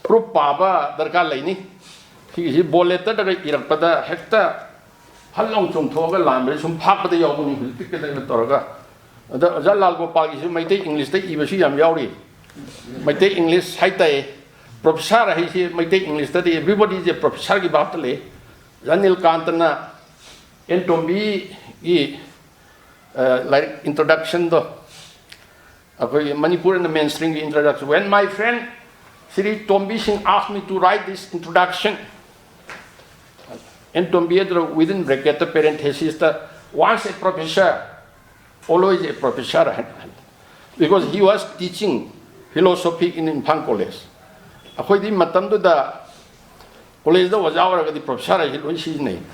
Pro Baba, Darkalani, he is bolleted Irapada Hector, how long from Toga Lambert, some Papa the Yoguni who picked the Torga. The Lalgopal is my take English, even she am Yauri. My take English, Haite, Professor, he my take English study, everybody is a professor Gibatale, Ranil Kantana, Entombi, like introduction, the Manipur and the mainstream introduction. When my friend Sri Tombi Singh asked me to write this introduction, Entombi within bracket the parenthesis, once a professor, always a professor, because he was teaching philosophy in Imphal College. According to Matandu, the college was our professor, he was his name.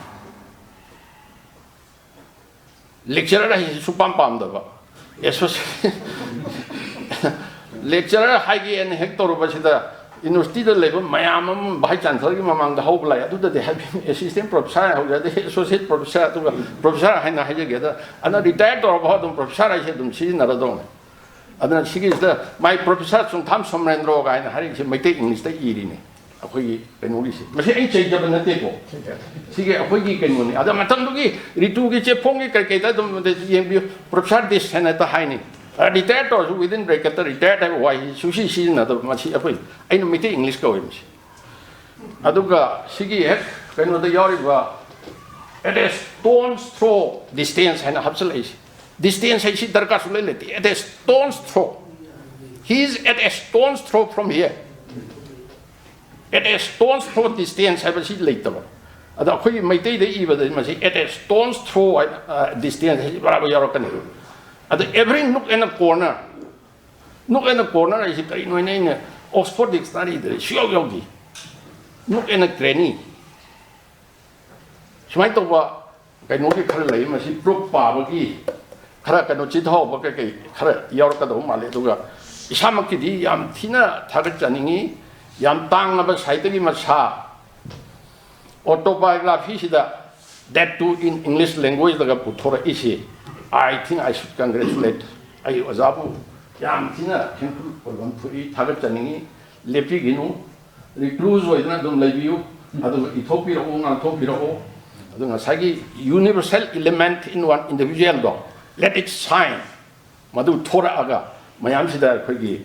Lecturer is Supam Pamdava. Yes, lecturer Hagi and Hector Basida, University level, Mayam, by Chancellor among the whole layer, they have assistant professor, the associate professor, Professor Hana together, and a retired or about Professor I said them, she's another donor. And then she is my professor from Thompson and Roga and Harry, my taking English, the eating. Ako'y penulisi. Masih ay change ba na tipo? Sige, ako'y gikan mo ni. Ada matang dugi, ritugi che pongi karkita dum yung professor this and ata haini. Retired or within bracket retired why sushi season na masih ako'y ay no miti English ko yun. Aduga sige hek kano da yori ba. It is stone's throw distance and hapsalay. Distance ay si darka suleleti. It is stone's throw. He is at a stone's throw from here. At a stone's throw distance, I will see later. At a quick may take the evil, they must say, at a stone's throw distance, at every nook and a corner, is in Oxford Dictionary, the Shiogi, nook and a cranny. Smaitova, Kanoki Karlay, must see Brook Pavaki, Karakanochito, Kara, Yorkado, Maletuga, Shamakidi, Yam Tina, Tagajanini. Yam tang about Saitagi Masha Autobiography that too in English language like a Putora issue. I think I should congratulate. I was Abu Yam Tina Temple for Tagachani, Lepigino, recluse was not done like you, Ethiopia and Topiro, Sagi universal element in one individual dog. Let it shine. Madu Tora Aga, Mayam Sida Kagi,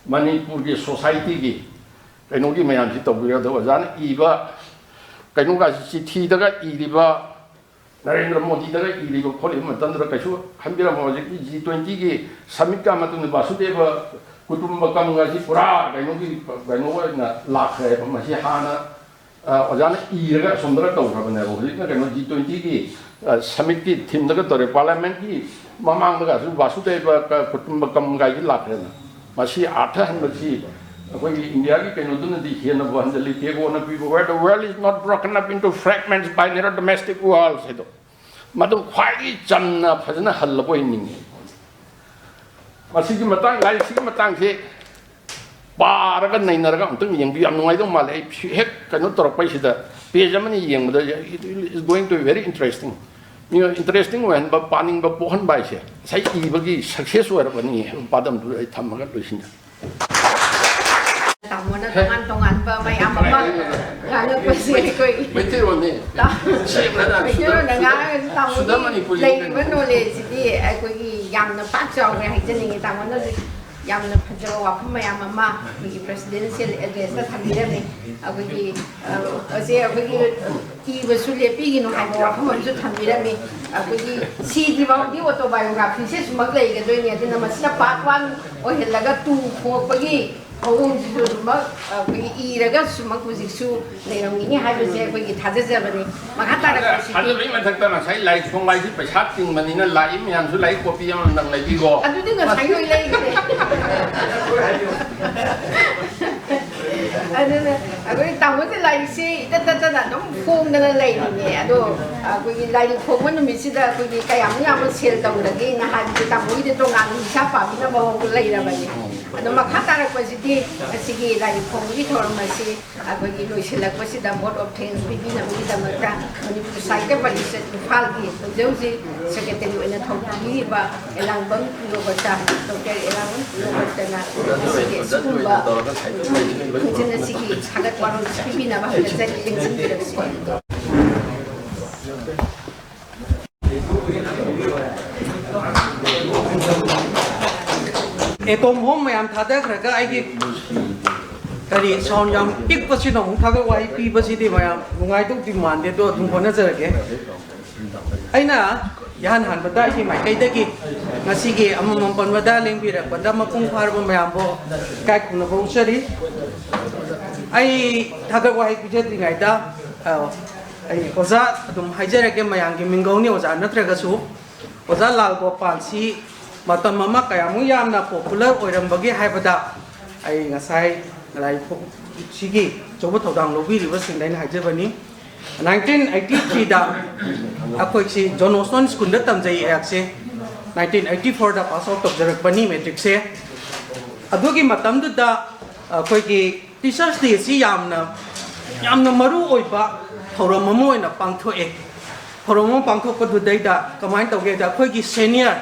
Manipur society. Kainugi mayam si tawira do azan iba kainuga si thi daga iriba Narendra Modi daga iriba kholi matandra kaisu hambira moji G20 gi summit ka matun Vasudeva kutumba kamga si pura kainugi kainuga na lakhe masi hana azan iraga sondra tawrabane hoji na kainu G20 gi summit ki theme daga tore parliament ki mamang daga Vasudeva kutumba kamga gi lakhe na masi atha han masi India can do the here of people where the world is not broken up into fragments by near domestic walls. Madam quietly Jamna Pazana Halaboining. Masiki Matang, like Simatang, Baragan Nainaragan, Yam Malay, heck cannot drop by the Pajamani Yang is going to be very interesting. Interesting when but panning but Pohan by here. Say evil success were when he Padam to a Tamaga. Tamunan tongan pa may amamang ano pa siya ko Metero ni. Metero na nga tamu lay manole sige ako yam na paksaw nga hijani tamu na yam na pajaw wa may amama may presidential address na thamira ni ako kasi ako iwasuli pigino hay wa man su thamira ni ako si di autobiography siya sumaglay ka doon niya din naman sila pakwan o hilaga tu ko pagi Hong Sumak, Iraga Sumak was issue, they don't mean how to say we get Hazabani. Mahata, I like from my happening Manina Lime and to like copy on the lady go. I think I don't know, like say that don't form the lady. I don't we like for one miss that we Kayam was held down again. I had to come with it on Sapa later. ꯑꯗꯣ ꯃꯈꯥ ꯇꯥꯔꯛꯄꯁꯤꯗꯤ ꯑꯁꯤꯒꯤ ꯂꯥꯏꯔꯤꯛ ꯐꯣꯡꯕꯒꯤ ꯊꯧꯔꯝ ꯑꯁꯤ ꯑꯩꯈꯣꯏꯒꯤ ꯂꯣꯏꯁꯤꯜꯂꯛꯄꯁꯤꯗ vote of thanks ꯄꯤꯕꯤꯅꯕꯒꯤꯗꯃꯛꯇ ꯃꯅꯤꯄꯨꯔ ꯁꯥꯍꯤꯇ꯭ꯌ ꯄꯔꯤꯁꯠ ꯏꯝꯐꯥꯜꯒꯤ ꯍꯧꯖꯤꯛ ꯍꯧꯖꯤꯛ ꯁꯦꯀ꯭ꯔꯦꯇꯔꯤ ꯑꯣꯏꯅ ꯊꯧꯄꯤꯔꯤꯕ ꯑꯦꯂꯥꯡꯕꯝ ꯂꯣꯕꯔꯇ ꯗꯣꯛꯇꯔ ꯑꯦꯂꯥꯡꯕꯝ ꯂꯣꯕꯔꯇꯅ ꯑꯁꯤꯒꯤ ꯑꯁꯤꯒꯨꯝꯕ ꯈꯣꯡꯖꯪ ꯑꯁꯤꯒꯤ ꯁꯥꯒꯠ ꯋꯥꯔꯣꯜ ꯄꯤꯕꯤꯅꯕ ꯍꯪꯒꯠꯆꯔꯤ ꯂꯦꯡꯁꯤꯟꯕꯤꯔꯛꯄ एटोम होम मैम थादखरगा आइगे करी साउंड याम पिक पसिनो मु थागा वाई पी बसिदि मैम नुंगाइ तो दि मानदे तो दुम होना जरगे आइना यान हान बदा आइगे माइकै दगी ngasiगी amamam panwada lengbira panda mapung pharba ma'am बो काय खुना बो सरी ai थागा वाई पिजदि गाइदा ai ओजा दुम हाइजरगे मयांगी मिंगौनी ओजा नत्रगसु ओजा लालगोपाल सी मतम mama कयामु यामना popular ओइरमबगी हाइबदा I ngasai lai sigi chobo thodang lobi river singdain haijabani 1983 da akoi si John Oston school da tamjai akse 1984 da pass out of jarakbani matric se adugi matam du da akoi ki teachers day si yamna maru oiba thoram mamu oina pangthoe thoram pangthok du dai da kamai tawge da akoi ki senior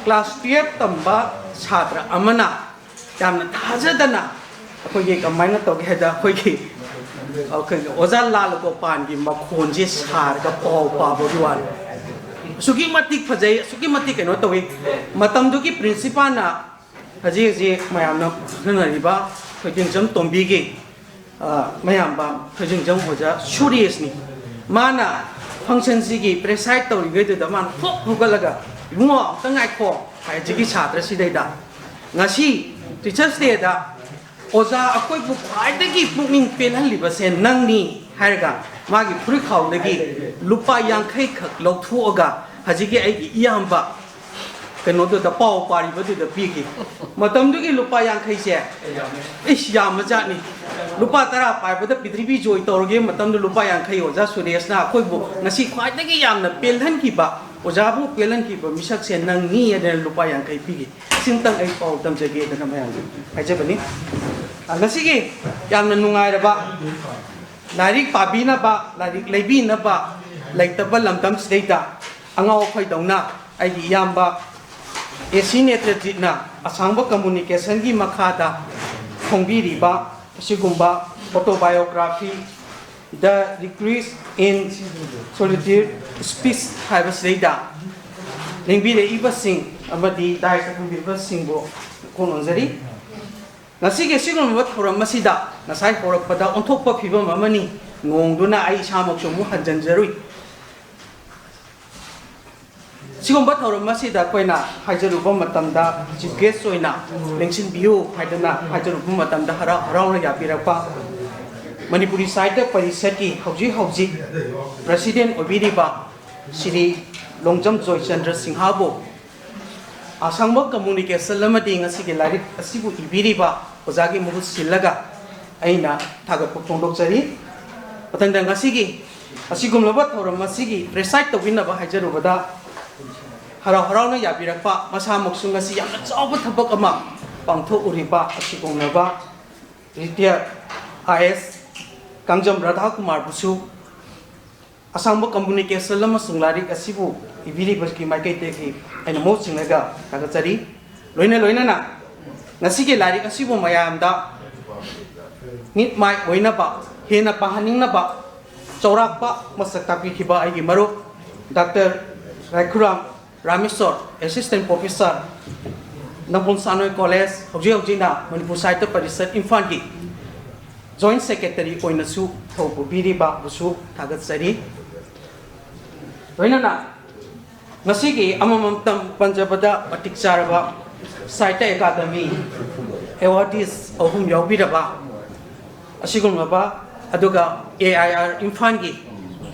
class 12 tamba chhatra amana yamna thajadana akhoi kamaina to ge da akhoi ki oza lalgopal gi makhon ji sar ga paw pa bodwan sugi matik phajai sugi matik keno towi matam du ki principal na haji mayamna nariba khojing jam tombi gi mayam ba khojing jam hoja serious ni mana function ji gi preside tori ge da man phok hugalaga bungo tangai kho hai jigi chhatra sidai da ngasi teachers day da oza akoi bu phai da gi pukning penhan liba se nangni hairga magi phuri khaw da gi lupa yang khai khak lothu oga hajigi ai gi iyamba keno do da paw pari ba du da pi gi matam du gi lupa yang khai se ish yam ja ni lupa tara pai ba da pidribi joy torge matam du lupa yang khai oza suresh na akoi bu ngasi khwai da gi yamna pelhan ki ba ojabu pelan ki ba misak se nang ni ada lupa yang kai pigi singtang ai pau tam jage da mayang aja bani ngasi gi yamna nungai ra ba larik pabi na ba larik leibi na ba laitaba lamtam sdeita angau khoi dongna ai gi yamba Retd na asangba communication gi makhada khongbiri ba sigumba autobiography the RECLUSE in SOLITUDE speech habas data lingbire ibasing amadi dai ka biba singbo kononjari nasige sigum wat thoram masida nasai horakpada onthokpa phibam amani ngongduna ai samak sumu hanjanjarui sigum bat thoram masida koina hajaruba matamda chief guest oina lengsin biu haidana hajaruba matamda harauna yapirakpa Manipuri Sahitya Parishad ki hauji President Obiriba Shri Longjam Joy Chandra Singha bo asangba communication lamadi ngasi ke larik asibu ibiriba ojagi muhut silaga aina thaga pokondok jari patangda ngasi gi asigum labat thoram masigi recite to winna ba hajaru bada harau na yabirakpa masa moksung ngasi yamna chawba thabak ama pangtho uriba asigum laba retired IS Kangjam Radha Kumar Busu asangba communication lama sunglarik asibu ibiri baski maikai te ki aina mo singlaga tagachari loina na ngasige larik asibu mayam da nit mai oina ba hena pahaning na ba chaurak ba masak tapi khiba ai gi maru Dr. Raikuram Rameswar Assistant Professor Nampun Sanoi College hauji na Manipur Sahitya Parishad Imphal gi Joint Secretary oina su thobu biriba busu thagatsari loina na ngasigi amamam tam panjabada matik charaba Sahitya Academy awardees ahum yaubiraba asigumaba aduga AIR Imphal gi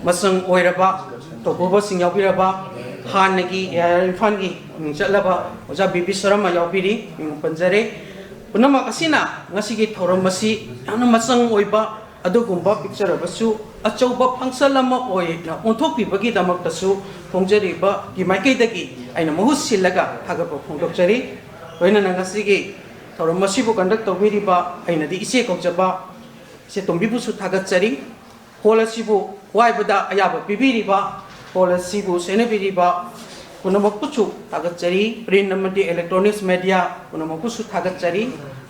masang oiraba tobuba sing yaubiraba hanagi AIR Imphal gi chalaba oja bibi sarama yaubiri panjare punama kasina ngasigi thoram masi yana masang oiba adugumba picture basu achauba function lama oi na onthokpi bagi damak tasu khongjari ba gi maikai dagi aina mahus silaga thaga ba khongdokjari loina na ngasigi थौरम मसिबु conduct तौबिरिबा आइनादि इसे कौजबा से तोंबिबुसु थागतचरी hall असिबु वाइबदा अयाबा पिबिरिबा हॉल असिबु सेनबिरिबा पुनमपुसु थागतचरी प्रिंट अमदि इलेक्ट्रॉनिक्स मीडिया पुनमपुसु थागतचरी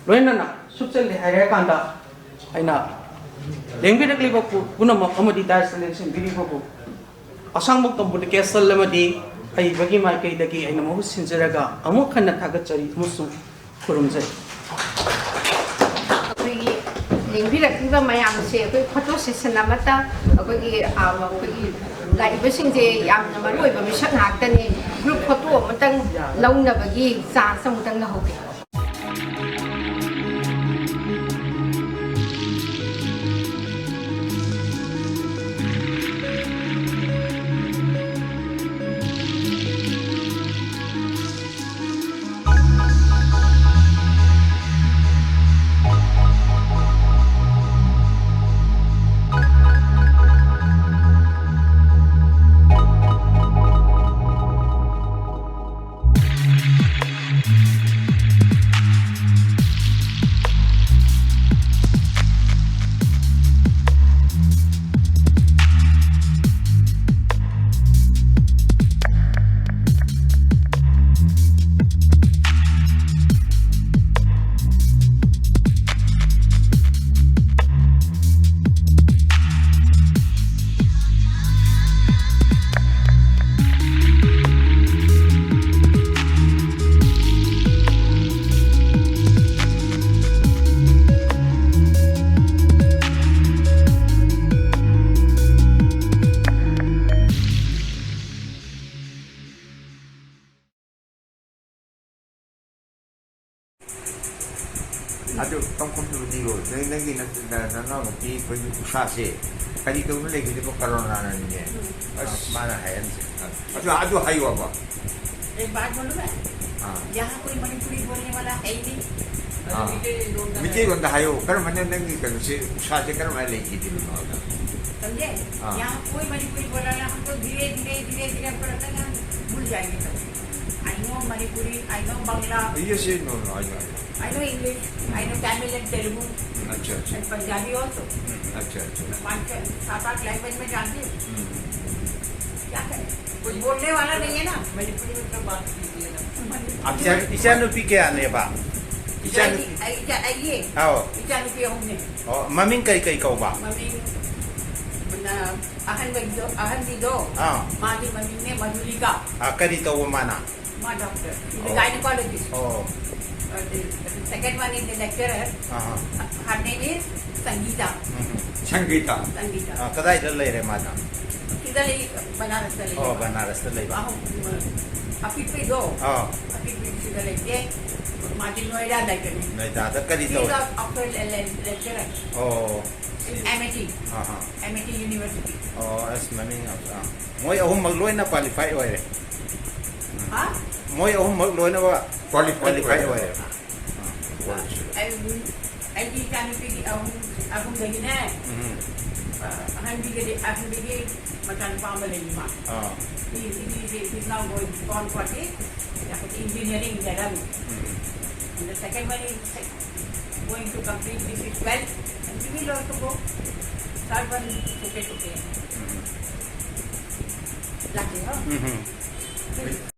लोइनना सुचल हाइरे कांदा आइना लेंबिरकलिबा पुनम अमदि दाइस सिलेक्शन बिरिबो असंगमुक तंबुद केसल अमदि आई बगी माइकैदगी आइना महु सिंजरगा अमुक खन्ना थागतचरी मुसु खुरुमजरी अखोगी लेंबिरकलिबा मयाम से अखोई फोटो सेशन अमता अखोगी अखोगी लाइबसिंजे यामना मरुइबा मिसक हाक्तनी ग्रुप फोटो अमतंग लौनबगी चांस अमतंग लहोगे Aduh, tong komputer video. Lagi nak nanti pergi usaha sih. Kali tu ni lagi tu corona ni. Mana hai ni? Aduh hayu apa? एक बात बोलूं मैं यहाँ कोई मणिपुरी बोलने वाला है ही नहीं मुझे बंदा हायो कर मैंने नहीं कर से उसाह से कर मैं लेगी थी समझे यहाँ कोई मणिपुरी बोला ना हम तो धीरे धीरे धीरे धीरे पढ़ते हैं भूल जाएंगे सब I know Manipuri I know Bangla ये से no I know English I know Tamil and Telugu अच्छा अच्छा पंजाबी ऑल्सो अच्छा अच्छा 5-7 लैंग्वेज में जानती हूँ क्या करें कुछ बोलने वाला नहीं है ना मणिपुरी में तो बात कीजिए ना Ichanupi ke ane ba? आइए Ao. इचानुपी होंगे Oh, maming kay kau ba? Mummy अहन दीदो Ah. मादी मम्मी ने मधुलिका Kari tau mana? माँ doctor gynaecologist Oh. Second one is lecturer her name is Sangeeta Sangeeta Sangeeta Kadai dalay re mana? किधर बनारस चले Oh, Banaras dalay ba? अभी पे दो Oh. अभी पे किधर लेके मादी नोएडा लेके Nay dada kari tau. Offer lecturer Oh. MAT Aha. MAT university Oh, as maming Moy ahum magloy na qualify oire. हाँ Moy ahum magloy na ba? Qualify oire. ऐसी इचानुपी की अहम लगी ना अहम भी मचान पाम लगी माँ Ah. He's now gone for the engineering level. And the second one is going to complete this is 12th, and he will also go. Third one, okay. Lucky, huh?